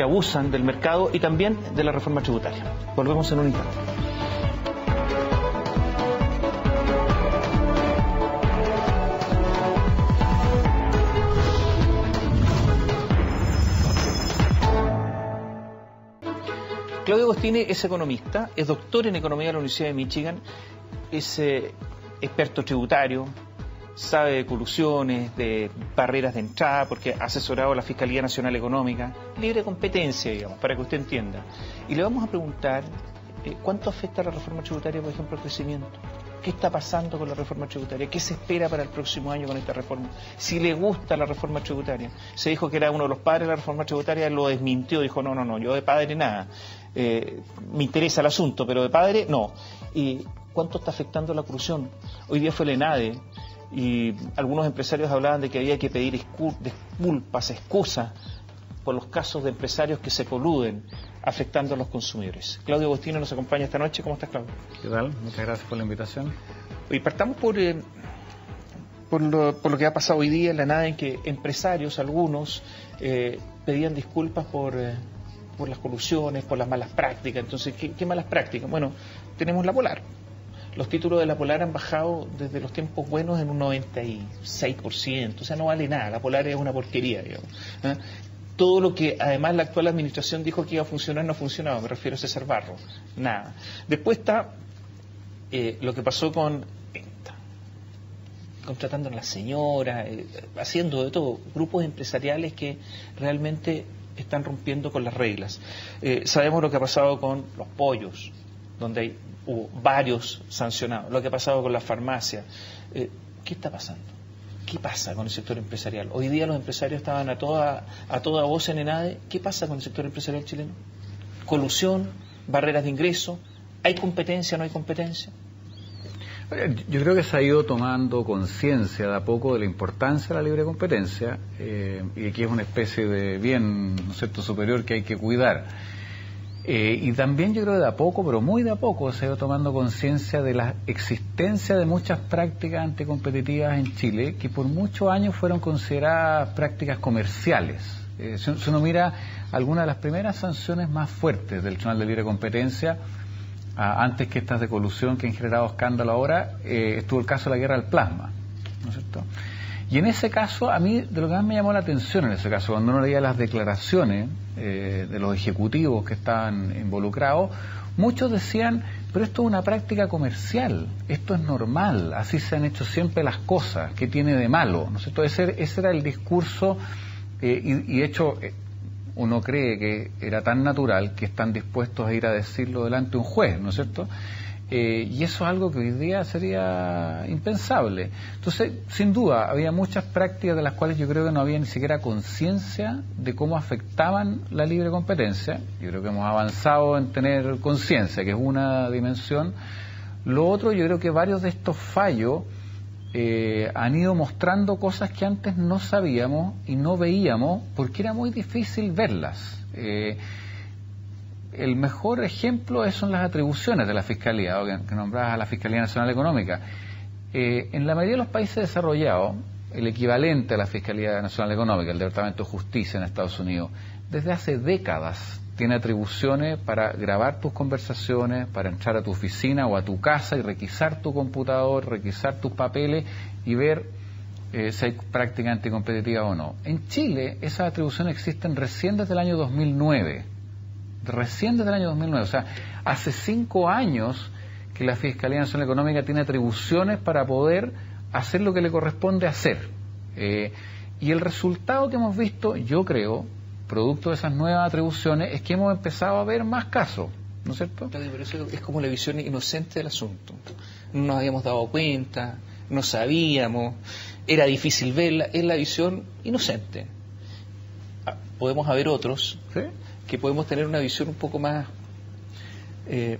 abusan del mercado y también de la reforma tributaria. Volvemos en un instante. Claudio Agostini es economista, es doctor en economía de la Universidad de Michigan, es experto tributario, sabe de colusiones, de barreras de entrada, porque ha asesorado a la Fiscalía Nacional Económica, libre competencia, digamos, para que usted entienda. Y le vamos a preguntar cuánto afecta la reforma tributaria, por ejemplo, al crecimiento. ¿Qué está pasando con la reforma tributaria? ¿Qué se espera para el próximo año con esta reforma? Si le gusta la reforma tributaria. Se dijo que era uno de los padres de la reforma tributaria, lo desmintió, dijo no, yo de padre nada. Me interesa el asunto, pero de padre no. ¿Y cuánto está afectando la colusión? Hoy día fue el ENADE y algunos empresarios hablaban de que había que pedir disculpas, excusas por los casos de empresarios que se coluden afectando a los consumidores. Claudio Agostini nos acompaña esta noche. ¿Cómo estás, Claudio? ¿Qué tal? Muchas gracias por la invitación. Y partamos por lo que ha pasado hoy día en la nada, en que empresarios, algunos, pedían disculpas por las colusiones, por las malas prácticas. Entonces, ¿qué malas prácticas? Bueno, tenemos la Polar. Los títulos de la Polar han bajado desde los tiempos buenos en un 96%, o sea, no vale nada. La Polar es una porquería, digamos. Todo lo que además la actual administración dijo que iba a funcionar no ha funcionado, me refiero a César Barro, nada. Después está lo que pasó con contratando a la señora, haciendo de todo, grupos empresariales que realmente están rompiendo con las reglas. Sabemos lo que ha pasado con los pollos, donde hubo varios sancionados, lo que ha pasado con las farmacias. ¿Qué está pasando? ¿Qué pasa con el sector empresarial? Hoy día los empresarios estaban a toda voz en ENADE. ¿Qué pasa con el sector empresarial chileno? ¿Colusión? ¿Barreras de ingreso? ¿Hay competencia? ¿No hay competencia? Yo creo que se ha ido tomando conciencia de a poco de la importancia de la libre competencia y de que es una especie de bien, ¿no es cierto?, superior que hay que cuidar. Y también yo creo que de a poco, pero muy de a poco, se ha ido tomando conciencia de la existencia de muchas prácticas anticompetitivas en Chile que por muchos años fueron consideradas prácticas comerciales. Si uno mira algunas de las primeras sanciones más fuertes del Tribunal de Libre Competencia, antes que estas de colusión que han generado escándalo ahora, estuvo el caso de la guerra del plasma, ¿no es cierto? Y en ese caso, a mí, de lo que más me llamó la atención en ese caso, cuando uno leía las declaraciones de los ejecutivos que estaban involucrados, muchos decían, pero esto es una práctica comercial, esto es normal, así se han hecho siempre las cosas, ¿qué tiene de malo? ¿No es cierto? Ese era el discurso, y de hecho, uno cree que era tan natural que están dispuestos a ir a decirlo delante de un juez, ¿no es cierto? Y eso es algo que hoy día sería impensable. Entonces, sin duda, había muchas prácticas de las cuales yo creo que no había ni siquiera conciencia de cómo afectaban la libre competencia. Yo creo que hemos avanzado en tener conciencia, que es una dimensión. Lo otro, yo creo que varios de estos fallos han ido mostrando cosas que antes no sabíamos y no veíamos porque era muy difícil verlas. El mejor ejemplo son las atribuciones de la Fiscalía, que nombrabas a la Fiscalía Nacional Económica. En la mayoría de los países desarrollados, el equivalente a la Fiscalía Nacional Económica, el Departamento de Justicia en Estados Unidos, desde hace décadas tiene atribuciones para grabar tus conversaciones, para entrar a tu oficina o a tu casa y requisar tu computador, requisar tus papeles y ver si hay práctica anticompetitiva o no. En Chile, esas atribuciones existen recién desde el año 2009. Recién desde el año 2009, o sea, hace 5 años que la Fiscalía Nacional Económica tiene atribuciones para poder hacer lo que le corresponde hacer. Y el resultado que hemos visto, yo creo, producto de esas nuevas atribuciones, es que hemos empezado a ver más casos, ¿no es cierto? Pero eso es como la visión inocente del asunto. No nos habíamos dado cuenta, no sabíamos, era difícil verla, es la visión inocente. Podemos haber otros... ¿Sí? que podemos tener una visión un poco más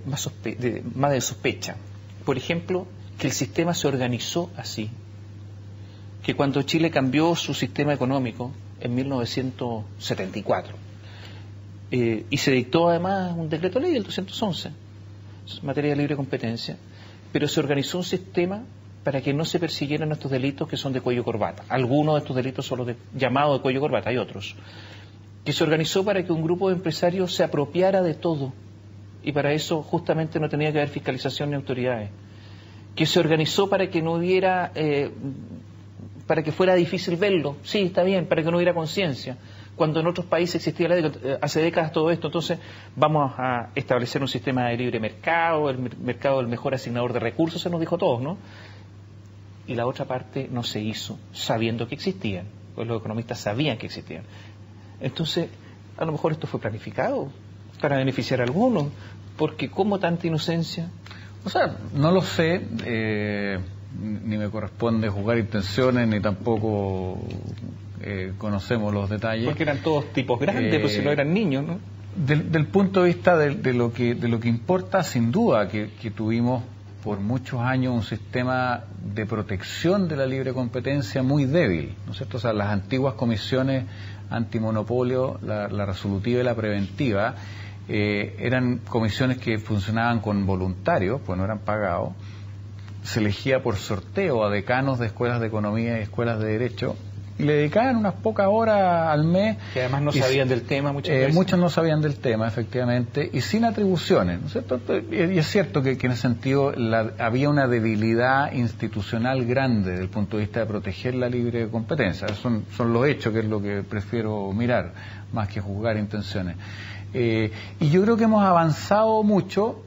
más de sospecha. Por ejemplo, que el sistema se organizó así, que cuando Chile cambió su sistema económico en 1974 y se dictó además un decreto ley del 211 en materia de libre competencia, pero se organizó un sistema para que no se persiguieran estos delitos que son de cuello corbata. Algunos de estos delitos son los llamados de cuello corbata, hay otros, que se organizó para que un grupo de empresarios se apropiara de todo, y para eso justamente no tenía que haber fiscalización ni autoridades, que se organizó para que no hubiera, para que fuera difícil verlo, sí, está bien, para que no hubiera conciencia, cuando en otros países existía hace décadas todo esto. Entonces vamos a establecer un sistema de libre mercado, el mercado del mejor asignador de recursos, se nos dijo a todos, ¿no? Y la otra parte no se hizo, sabiendo que existían, pues los economistas sabían que existían. Entonces, a lo mejor esto fue planificado para beneficiar a algunos, porque ¿cómo tanta inocencia? O sea, no lo sé, ni me corresponde juzgar intenciones, ni tampoco conocemos los detalles. Porque eran todos tipos grandes, pues si no eran niños, ¿no? Del punto de vista de lo que importa, sin duda que tuvimos por muchos años un sistema de protección de la libre competencia muy débil, ¿no es cierto? O sea, las antiguas comisiones antimonopolio, la resolutiva y la preventiva, eran comisiones que funcionaban con voluntarios, pues no eran pagados. Se elegía por sorteo a decanos de escuelas de economía y escuelas de derecho, y le dedicaban unas pocas horas al mes. Que además no sabían del tema muchas veces. Muchos no sabían del tema, efectivamente, y sin atribuciones, ¿no es cierto? Y es cierto que en ese sentido había una debilidad institucional grande desde el punto de vista de proteger la libre competencia. Son los hechos, que es lo que prefiero mirar, más que juzgar intenciones. Y yo creo que hemos avanzado mucho.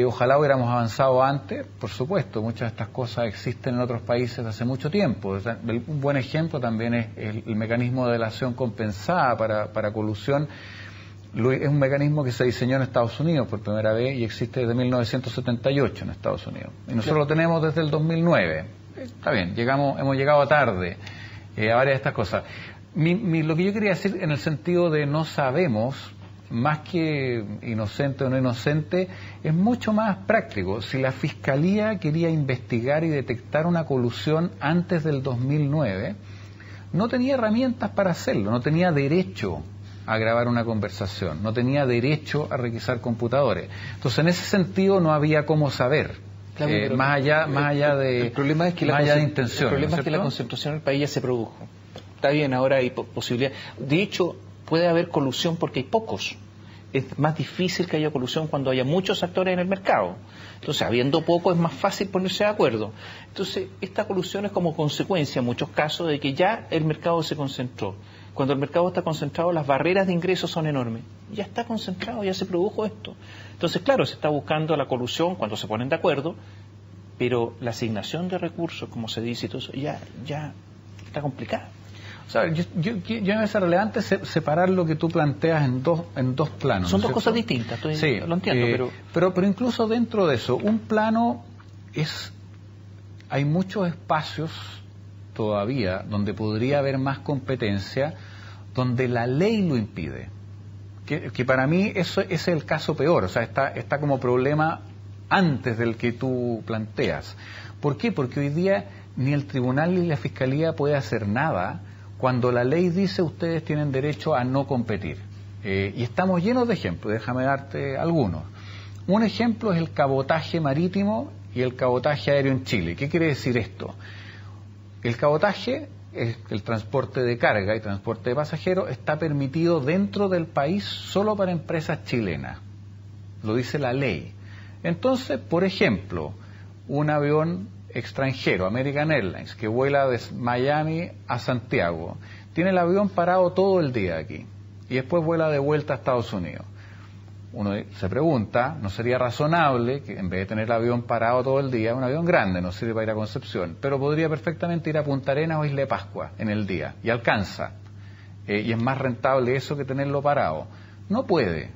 Ojalá hubiéramos avanzado antes, por supuesto, muchas de estas cosas existen en otros países hace mucho tiempo. O sea, un buen ejemplo también es el mecanismo de delación compensada para colusión. Es un mecanismo que se diseñó en Estados Unidos por primera vez y existe desde 1978 en Estados Unidos. Y nosotros lo tenemos desde el 2009. Está bien, hemos llegado tarde a varias de estas cosas. Lo que yo quería decir en el sentido de no sabemos, más que inocente o no inocente, es mucho más práctico. Si la Fiscalía quería investigar y detectar una colusión antes del 2009, no tenía herramientas para hacerlo, no tenía derecho a grabar una conversación, no tenía derecho a requisar computadores. Entonces, en ese sentido, no había cómo saber. Claro, más allá de intención. El problema es que la concentración en el país ya se produjo. Está bien, ahora hay posibilidad. De hecho, puede haber colusión porque hay pocos. es más difícil que haya colusión cuando haya muchos actores en el mercado. Entonces, habiendo poco, es más fácil ponerse de acuerdo. Entonces, esta colusión es como consecuencia, en muchos casos, de que ya el mercado se concentró. Cuando el mercado está concentrado, las barreras de ingresos son enormes. Ya está concentrado, ya se produjo esto. Entonces, claro, se está buscando la colusión cuando se ponen de acuerdo, pero la asignación de recursos, como se dice, y todo eso, ya está complicada. O sea, yo me parece relevante separar lo que tú planteas en dos planos. Son ¿no dos cosas distintas, sí, lo entiendo, pero incluso dentro de eso, un plano hay muchos espacios todavía donde podría haber más competencia, donde la ley lo impide. Que para mí eso es el caso peor, o sea, está como problema antes del que tú planteas. ¿Por qué? Porque hoy día ni el tribunal ni la fiscalía puede hacer nada cuando la ley dice ustedes tienen derecho a no competir. Y estamos llenos de ejemplos, déjame darte algunos. Un ejemplo es el cabotaje marítimo y el cabotaje aéreo en Chile. ¿Qué quiere decir esto? El cabotaje, el transporte de carga y transporte de pasajeros, está permitido dentro del país solo para empresas chilenas. Lo dice la ley. Entonces, por ejemplo, un avión extranjero, American Airlines, que vuela de Miami a Santiago, tiene el avión parado todo el día aquí y después vuela de vuelta a Estados Unidos. Uno se pregunta, ¿no sería razonable que en vez de tener el avión parado todo el día, un avión grande, no sirve para ir a Concepción, pero podría perfectamente ir a Punta Arenas o Isla de Pascua en el día y alcanza? Y es más rentable eso que tenerlo parado. No puede.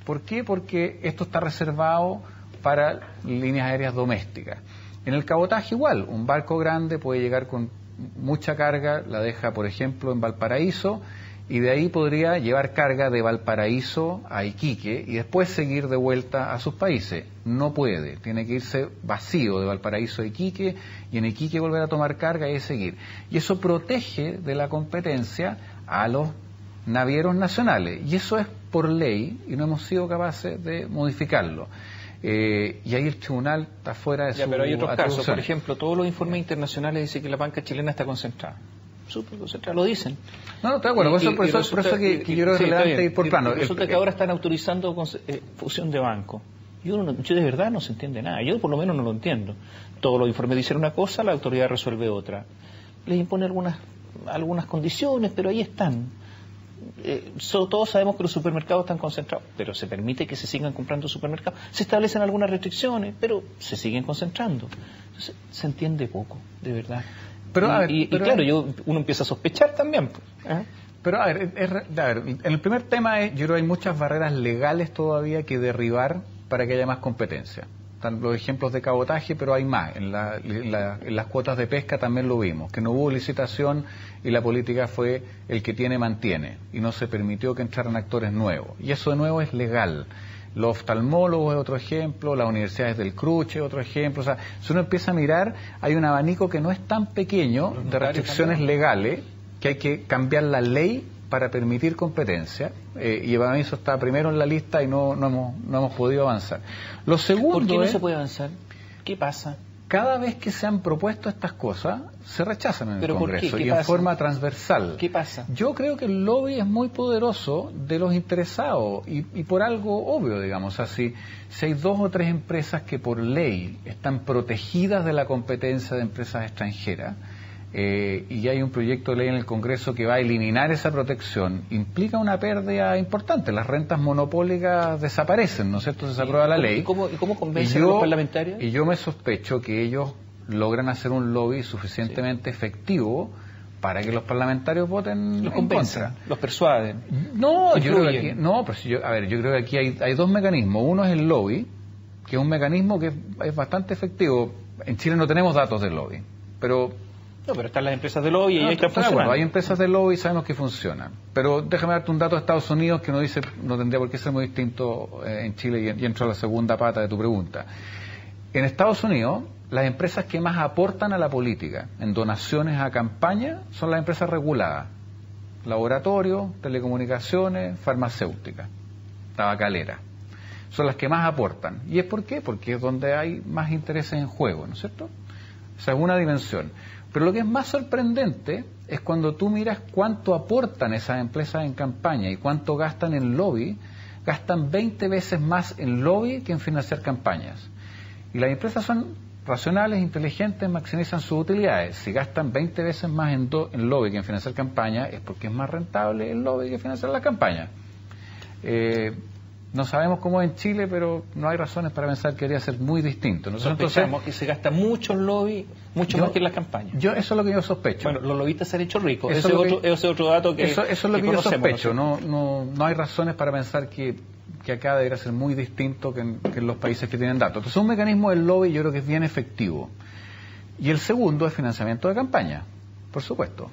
¿Por qué? Porque esto está reservado para líneas aéreas domésticas. En el cabotaje igual, un barco grande puede llegar con mucha carga, la deja por ejemplo en Valparaíso y de ahí podría llevar carga de Valparaíso a Iquique y después seguir de vuelta a sus países. No puede, tiene que irse vacío de Valparaíso a Iquique y en Iquique volver a tomar carga y seguir. Y eso protege de la competencia a los navieros nacionales y eso es por ley y no hemos sido capaces de modificarlo. Y ahí el tribunal está fuera de su pero hay otros casos, por atribución. ejemplo, todos los informes internacionales dicen que la banca chilena está concentrada. Súper concentrada, lo dicen. No, estoy de acuerdo, por eso que yo creo que es relevante ir por plano. Resulta que ahora están autorizando fusión de bancos. Yo de verdad no se entiende nada, yo por lo menos no lo entiendo. Todos los informes dicen una cosa, la autoridad resuelve otra. Les impone algunas condiciones, pero ahí están. Todos sabemos que los supermercados están concentrados, pero se permite que se sigan comprando supermercados. Se establecen algunas restricciones, pero se siguen concentrando. Entonces, se entiende poco, de verdad. Pero, claro, uno empieza a sospechar también. Pero, a ver, en el primer tema, yo creo que hay muchas barreras legales todavía que derribar para que haya más competencia. Están los ejemplos de cabotaje, pero hay más. En las cuotas de pesca también lo vimos, que no hubo licitación y la política fue el que tiene mantiene y no se permitió que entraran actores nuevos. Y eso de nuevo es legal. Los oftalmólogos es otro ejemplo, las universidades del Cruche es otro ejemplo. O sea, si uno empieza a mirar, hay un abanico que no es tan pequeño de restricciones legales que hay que cambiar la ley para permitir competencia, y para mí eso está primero en la lista y no hemos podido avanzar. Lo segundo ¿Por qué no se puede avanzar? ¿Qué pasa? Cada vez que se han propuesto estas cosas, se rechazan en el Congreso y en pasa? forma transversal. ¿Qué pasa? Yo creo que el lobby es muy poderoso de los interesados y por algo obvio, digamos. Así, si hay 2 o 3 empresas que por ley están protegidas de la competencia de empresas extranjeras, y hay un proyecto de ley en el Congreso que va a eliminar esa protección, implica una pérdida importante. Las rentas monopólicas desaparecen, ¿no es cierto? Se aprueba la ley. ¿Y cómo convencen a los parlamentarios? Y yo me sospecho que ellos logran hacer un lobby suficientemente efectivo para que los parlamentarios voten los en contra. Los persuaden. No, yo creo que aquí, yo creo que aquí hay 2 mecanismos. Uno es el lobby, que es un mecanismo que es bastante efectivo. En Chile no tenemos datos del lobby, pero están las empresas de lobby y ahí están funcionando. Bueno, hay empresas de lobby y sabemos que funcionan. Pero déjame darte un dato de Estados Unidos que uno dice no tendría por qué ser muy distinto en Chile y entro a la segunda pata de tu pregunta. En Estados Unidos, las empresas que más aportan a la política en donaciones a campaña son las empresas reguladas. Laboratorios, telecomunicaciones, farmacéuticas, tabacalera. Son las que más aportan. ¿Y es por qué? Porque es donde hay más intereses en juego, ¿no es cierto? Esa es una dimensión. Pero lo que es más sorprendente es cuando tú miras cuánto aportan esas empresas en campaña y cuánto gastan en lobby, gastan 20 veces más en lobby que en financiar campañas. Y las empresas son racionales, inteligentes, maximizan sus utilidades. Si gastan 20 veces más en lobby que en financiar campañas, es porque es más rentable el lobby que financiar la campaña. No sabemos cómo es en Chile, pero no hay razones para pensar que debería ser muy distinto. Nosotros pensamos que se gasta mucho en lobby, mucho más que en las campañas. Eso es lo que yo sospecho. Bueno, los lobistas se han hecho ricos. Ese es otro dato que Eso es lo que yo sospecho. ¿no? No hay razones para pensar que acá debería ser muy distinto que en los países que tienen datos. Entonces, un mecanismo del lobby yo creo que es bien efectivo. Y el segundo es financiamiento de campaña, por supuesto.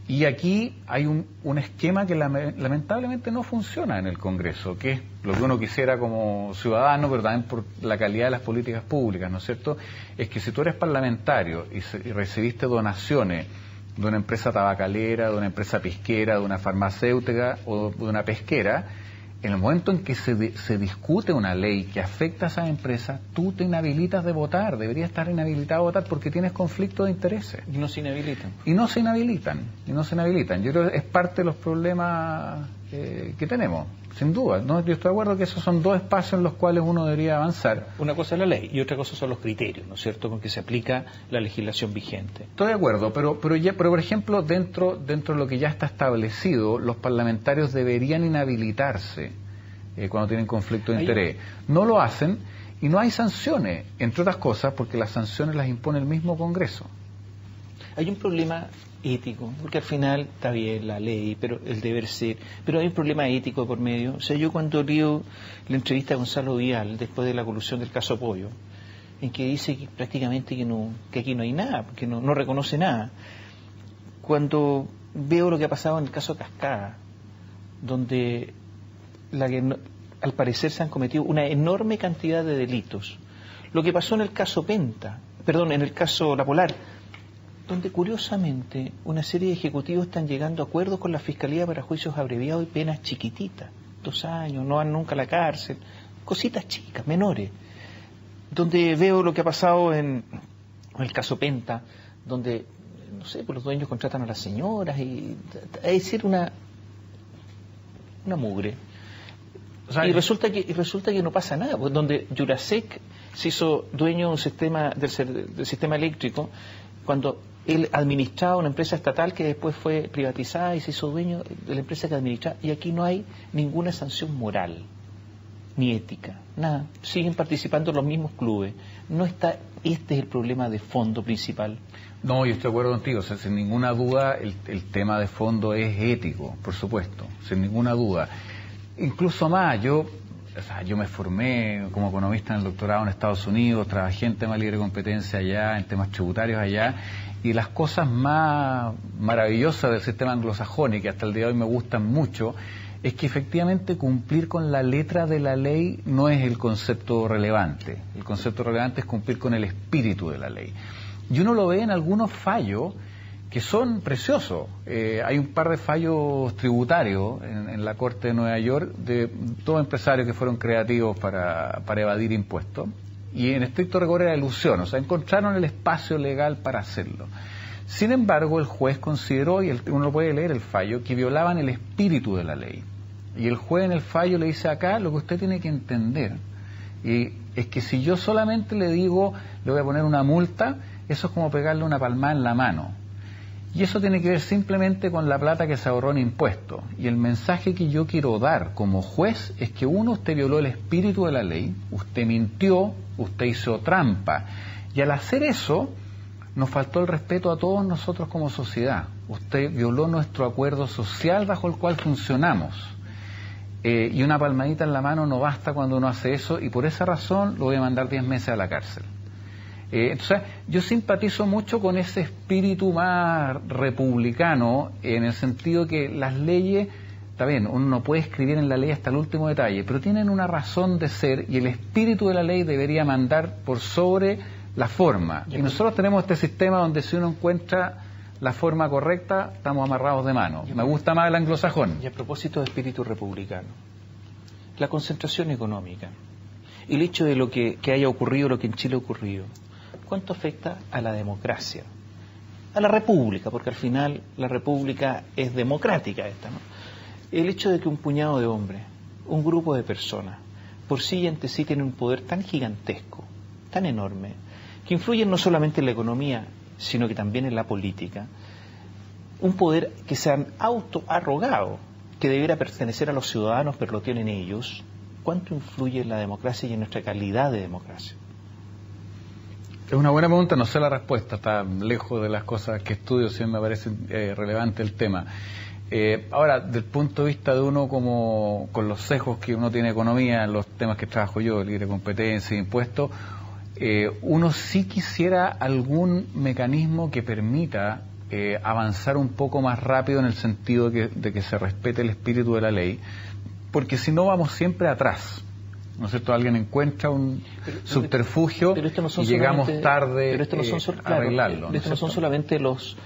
Y aquí hay un esquema que lamentablemente no funciona en el Congreso, que es lo que uno quisiera como ciudadano, pero también por la calidad de las políticas públicas, ¿no es cierto? Es que si tú eres parlamentario y recibiste donaciones de una empresa tabacalera, de una empresa pisquera, de una farmacéutica o de una pesquera, en el momento en que se discute una ley que afecta a esa empresa, tú te inhabilitas de votar, deberías estar inhabilitado de votar porque tienes conflicto de intereses. Y no se inhabilitan. Y no se inhabilitan. Yo creo que es parte de los problemas que tenemos, sin duda. ¿No? Yo estoy de acuerdo que esos son dos espacios en los cuales uno debería avanzar. Una cosa es la ley y otra cosa son los criterios, ¿no es cierto?, con que se aplica la legislación vigente. Estoy de acuerdo, pero por ejemplo, dentro de lo que ya está establecido, los parlamentarios deberían inhabilitarse cuando tienen conflicto de interés. No lo hacen y no hay sanciones, entre otras cosas, porque las sanciones las impone el mismo Congreso. Hay un problema ético, porque al final está bien la ley, pero el deber ser, pero hay un problema ético por medio. O sea, yo cuando leo la entrevista a Gonzalo Vial después de la colusión del caso Pollo, en que dice que prácticamente que aquí no hay nada, porque no reconoce nada, cuando veo lo que ha pasado en el caso Cascada, donde al parecer se han cometido una enorme cantidad de delitos, lo que pasó en el caso en el caso La Polar, donde curiosamente una serie de ejecutivos están llegando a acuerdos con la Fiscalía para juicios abreviados y penas chiquititas, 2 años, no van nunca a la cárcel, cositas chicas, menores. Donde veo lo que ha pasado en el caso Penta, donde, no sé, pues los dueños contratan a las señoras, y es decir, una mugre. O sea, y resulta que no pasa nada, pues donde Jurasek se hizo dueño de un sistema del sistema eléctrico, cuando él administraba una empresa estatal que después fue privatizada y se hizo dueño de la empresa que administraba, y aquí no hay ninguna sanción moral ni ética, nada, siguen participando los mismos clubes. Este es el problema de fondo principal. No, yo estoy de acuerdo contigo, o sea, sin ninguna duda el tema de fondo es ético, por supuesto, sin ninguna duda. Incluso más, yo me formé como economista en el doctorado en Estados Unidos, trabajé en temas de libre competencia allá, en temas tributarios allá, y las cosas más maravillosas del sistema anglosajón y que hasta el día de hoy me gustan mucho, es que efectivamente cumplir con la letra de la ley no es el concepto relevante. El concepto relevante es cumplir con el espíritu de la ley. Y uno lo ve en algunos fallos que son preciosos. Hay un par de fallos tributarios en la Corte de Nueva York de 2 empresarios que fueron creativos para evadir impuestos. Y en estricto rigor era ilusión, o sea, encontraron el espacio legal para hacerlo. Sin embargo, el juez consideró, y uno puede leer el fallo, que violaban el espíritu de la ley. Y el juez en el fallo le dice acá, lo que usted tiene que entender, es que si yo solamente le digo, le voy a poner una multa, eso es como pegarle una palmada en la mano. Y eso tiene que ver simplemente con la plata que se ahorró en impuestos. Y el mensaje que yo quiero dar como juez es que usted violó el espíritu de la ley, usted mintió, usted hizo trampa. Y al hacer eso, nos faltó el respeto a todos nosotros como sociedad. Usted violó nuestro acuerdo social bajo el cual funcionamos. Y una palmadita en la mano no basta cuando uno hace eso, y por esa razón lo voy a mandar 10 meses a la cárcel. Entonces, yo simpatizo mucho con ese espíritu más republicano, en el sentido que las leyes, está bien, uno no puede escribir en la ley hasta el último detalle, pero tienen una razón de ser, y el espíritu de la ley debería mandar por sobre la forma. Y nosotros tenemos este sistema donde si uno encuentra la forma correcta, estamos amarrados de mano. Me gusta más el anglosajón. Y a propósito de espíritu republicano, la concentración económica, el hecho de lo que haya ocurrido, lo que en Chile ha ocurrido, ¿cuánto afecta a la democracia? A la república, porque al final la república es democrática esta, ¿no? El hecho de que un puñado de hombres un grupo de personas, por sí y ante sí tienen un poder tan gigantesco, tan enorme, que influyen no solamente en la economía, sino que también en la política, un poder que se han autoarrogado, que debiera pertenecer a los ciudadanos, pero lo tienen ellos. ¿Cuánto influye en la democracia y en nuestra calidad de democracia? Es una buena pregunta, no sé la respuesta, está lejos de las cosas que estudio, si me parece relevante el tema. Ahora, del punto de vista de uno como con los sesgos que uno tiene en economía, los temas que trabajo yo, libre competencia, impuestos, uno sí quisiera algún mecanismo que permita avanzar un poco más rápido en el sentido de que se respete el espíritu de la ley, porque si no vamos siempre atrás. ¿No es cierto? Alguien encuentra un subterfugio y llegamos tarde a arreglarlo. Pero estos no son solamente los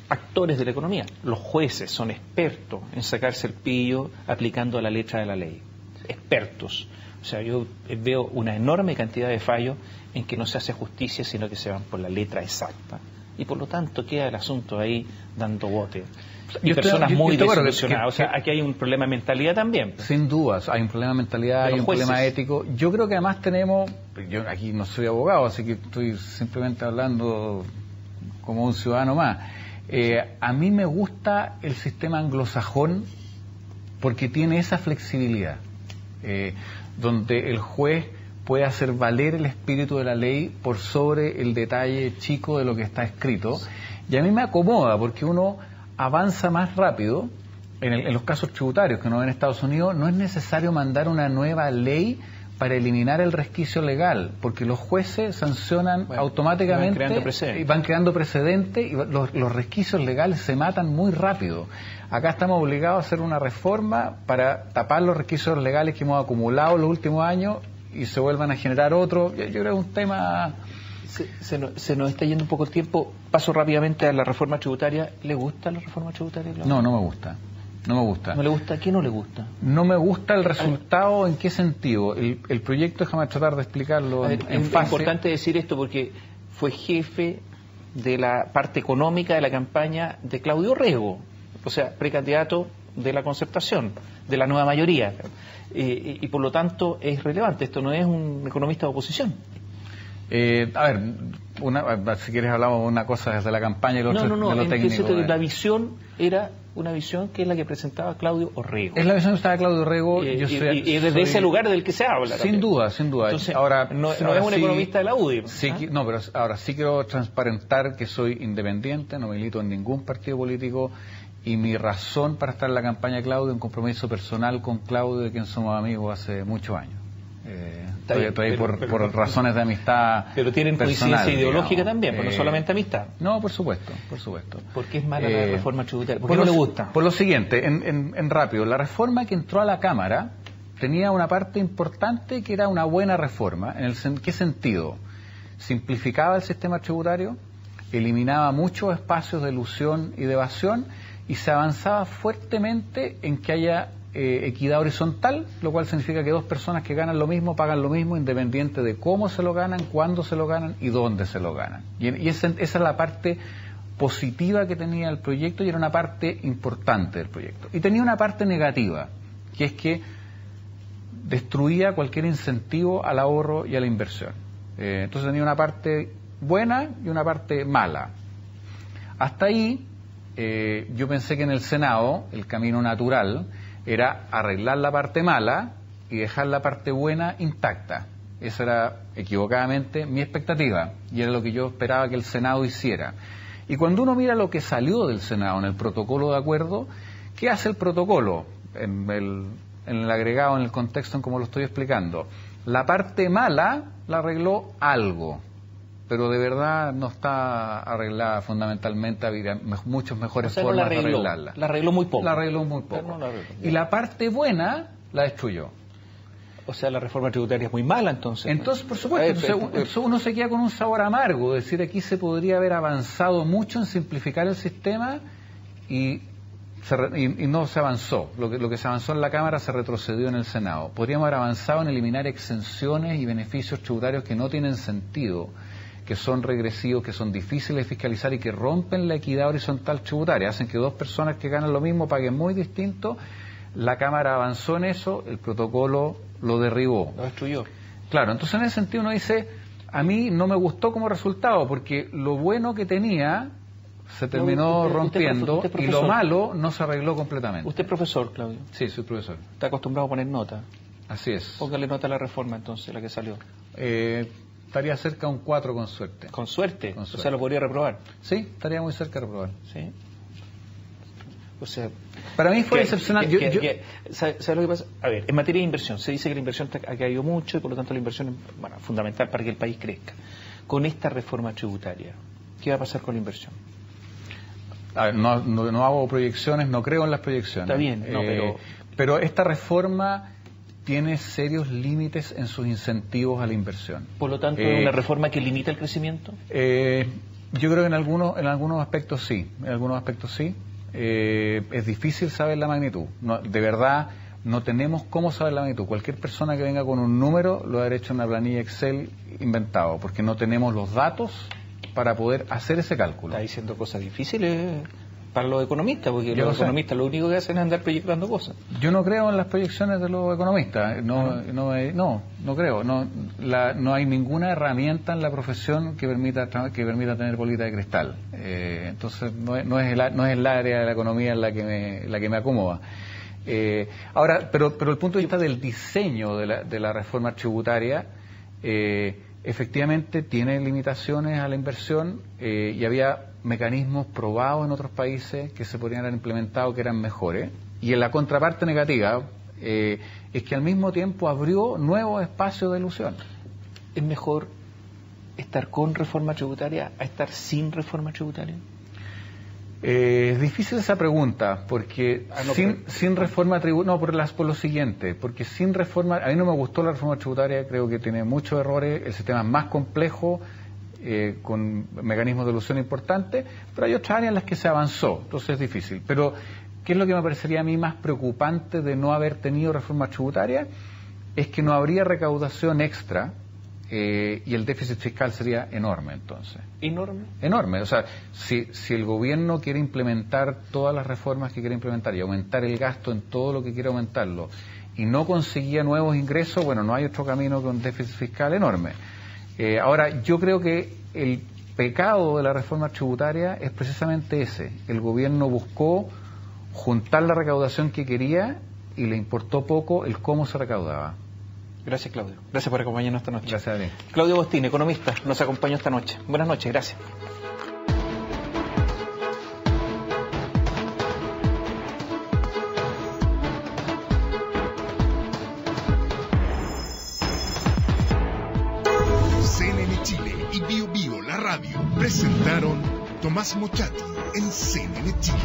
actores de la economía. Los jueces son expertos en sacarse el pillo aplicando la letra de la ley. Expertos. O sea, yo veo una enorme cantidad de fallos en que no se hace justicia, sino que se van por la letra exacta. Y por lo tanto queda el asunto ahí dando bote. Y personas muy desilusionadas. O sea, aquí hay un problema de mentalidad también. Sin dudas, hay un problema de mentalidad, hay un problema ético. Yo creo que además tenemos, yo aquí no soy abogado, así que estoy simplemente hablando como un ciudadano más. A mí me gusta el sistema anglosajón porque tiene esa flexibilidad, donde el juez puede hacer valer el espíritu de la ley por sobre el detalle chico de lo que está escrito. Y a mí me acomoda porque uno avanza más rápido. En los casos tributarios que uno ve en Estados Unidos, no es necesario mandar una nueva ley para eliminar el resquicio legal, porque los jueces sancionan automáticamente y van creando precedentes y los resquicios legales se matan muy rápido. Acá estamos obligados a hacer una reforma para tapar los resquicios legales que hemos acumulado en los últimos años y se vuelvan a generar otros. Yo creo que es un tema... Se nos está yendo un poco el tiempo. Paso rápidamente a la reforma tributaria. ¿Le gusta la reforma tributaria, Claudio? No, no me gusta. No me gusta. ¿No le gusta? ¿Qué no le gusta? No me gusta el resultado. ¿En qué sentido? El proyecto, déjame tratar de explicarlo en fase. Es importante decir esto porque fue jefe de la parte económica de la campaña de Claudio Rego, o sea, precandidato de la Concertación, de la nueva mayoría. Y por lo tanto es relevante. Esto no es un economista de oposición. A ver, si quieres hablamos de una cosa desde la campaña y lo otro de lo técnico. La visión era una visión que es la que presentaba Claudio Orrego. Es la visión que estaba Claudio Orrego. Y desde ese lugar del que se habla. Sin duda. Entonces, ahora, no es un economista de la UDI. Sí, no, pero ahora sí quiero transparentar que soy independiente, no milito en ningún partido político y mi razón para estar en la campaña de Claudio es un compromiso personal con Claudio, de quien somos amigos hace muchos años. Estoy ahí por razones de amistad. Pero tienen coincidencia ideológica también, no solamente amistad. No, por supuesto. ¿Por qué es mala la reforma tributaria? ¿Por qué no le gusta? Por lo siguiente, en rápido, la reforma que entró a la Cámara tenía una parte importante que era una buena reforma. ¿En qué sentido? Simplificaba el sistema tributario, eliminaba muchos espacios de elusión y de evasión y se avanzaba fuertemente en que haya equidad horizontal, lo cual significa que dos personas que ganan lo mismo pagan lo mismo independiente de cómo se lo ganan, cuándo se lo ganan y dónde se lo ganan. Y esa es la parte positiva que tenía el proyecto y era una parte importante del proyecto. Y tenía una parte negativa, que es que destruía cualquier incentivo al ahorro y a la inversión. Entonces tenía una parte buena y una parte mala. Hasta ahí yo pensé que en el Senado el camino natural era arreglar la parte mala y dejar la parte buena intacta. Esa era equivocadamente mi expectativa y era lo que yo esperaba que el Senado hiciera. Y cuando uno mira lo que salió del Senado en el protocolo de acuerdo, ¿qué hace el protocolo? En el agregado, en el contexto en cómo lo estoy explicando. La parte mala la arregló algo, pero de verdad no está arreglada fundamentalmente, había muchas mejores formas de arreglarla. La arregló muy poco. Y la parte buena la destruyó. O sea, la reforma tributaria es muy mala entonces. Entonces, por supuesto, uno se queda con un sabor amargo, es decir, aquí se podría haber avanzado mucho en simplificar el sistema y no se avanzó. Lo que se avanzó en la Cámara se retrocedió en el Senado. Podríamos haber avanzado en eliminar exenciones y beneficios tributarios que no tienen sentido, que son regresivos, que son difíciles de fiscalizar y que rompen la equidad horizontal tributaria, hacen que dos personas que ganan lo mismo paguen muy distinto. la Cámara avanzó en eso, el protocolo lo derribó. Lo destruyó. Claro, entonces en ese sentido uno dice, a mí no me gustó como resultado, porque lo bueno que tenía se terminó rompiendo y lo malo no se arregló completamente. Usted es profesor, Claudio. Sí, soy profesor. Está acostumbrado a poner nota. Así es. Póngale nota a la reforma entonces, la que salió. Estaría cerca de un 4 con suerte. ¿Con suerte? Con suerte. O sea, lo podría reprobar. Sí, estaría muy cerca de reprobar. Sí. O sea, para mí fue excepcional. ¿Sabe lo que pasa? A ver, en materia de inversión, se dice que la inversión ha caído mucho y por lo tanto la inversión es fundamental para que el país crezca. Con esta reforma tributaria, ¿qué va a pasar con la inversión? A ver, no hago proyecciones, no creo en las proyecciones. Está bien, pero esta reforma tiene serios límites en sus incentivos a la inversión. Por lo tanto, ¿es una reforma que limita el crecimiento? Yo creo que en algunos aspectos sí. En algunos aspectos sí. Es difícil saber la magnitud. No, de verdad, no tenemos cómo saber la magnitud. Cualquier persona que venga con un número lo ha hecho en una planilla Excel inventado, porque no tenemos los datos para poder hacer ese cálculo. Está diciendo cosas difíciles para los economistas, porque los economistas lo único que hacen es andar proyectando cosas. Yo no creo en las proyecciones de los economistas, no creo. No hay ninguna herramienta en la profesión que permita tener bolita de cristal. Entonces no es el área de la economía en la que me acomoda. Ahora, pero el punto de vista del diseño de la reforma tributaria, efectivamente tiene limitaciones a la inversión y había mecanismos probados en otros países que se podrían haber implementado que eran mejores. Y en la contraparte negativa es que al mismo tiempo abrió nuevos espacios de ilusión. ¿Es mejor estar con reforma tributaria a estar sin reforma tributaria? Es difícil esa pregunta, porque sin reforma tributaria, por lo siguiente, porque sin reforma, a mí no me gustó la reforma tributaria, creo que tiene muchos errores, el sistema es más complejo, con mecanismos de ilusión importantes, pero hay otras áreas en las que se avanzó, entonces es difícil. Pero, ¿qué es lo que me parecería a mí más preocupante de no haber tenido reforma tributaria? Es que no habría recaudación extra, y el déficit fiscal sería enorme entonces. ¿Enorme? Enorme. O sea, si el gobierno quiere implementar todas las reformas que quiere implementar y aumentar el gasto en todo lo que quiere aumentarlo y no conseguía nuevos ingresos, bueno, no hay otro camino que un déficit fiscal enorme. Ahora, yo creo que el pecado de la reforma tributaria es precisamente ese. El gobierno buscó juntar la recaudación que quería y le importó poco el cómo se recaudaba. Gracias, Claudio. Gracias por acompañarnos esta noche. Gracias a ti. Claudio Bostín, economista, nos acompañó esta noche. Buenas noches, gracias. CNN Chile y Bio Bio, la radio, presentaron Tomás Mochati en CNN Chile.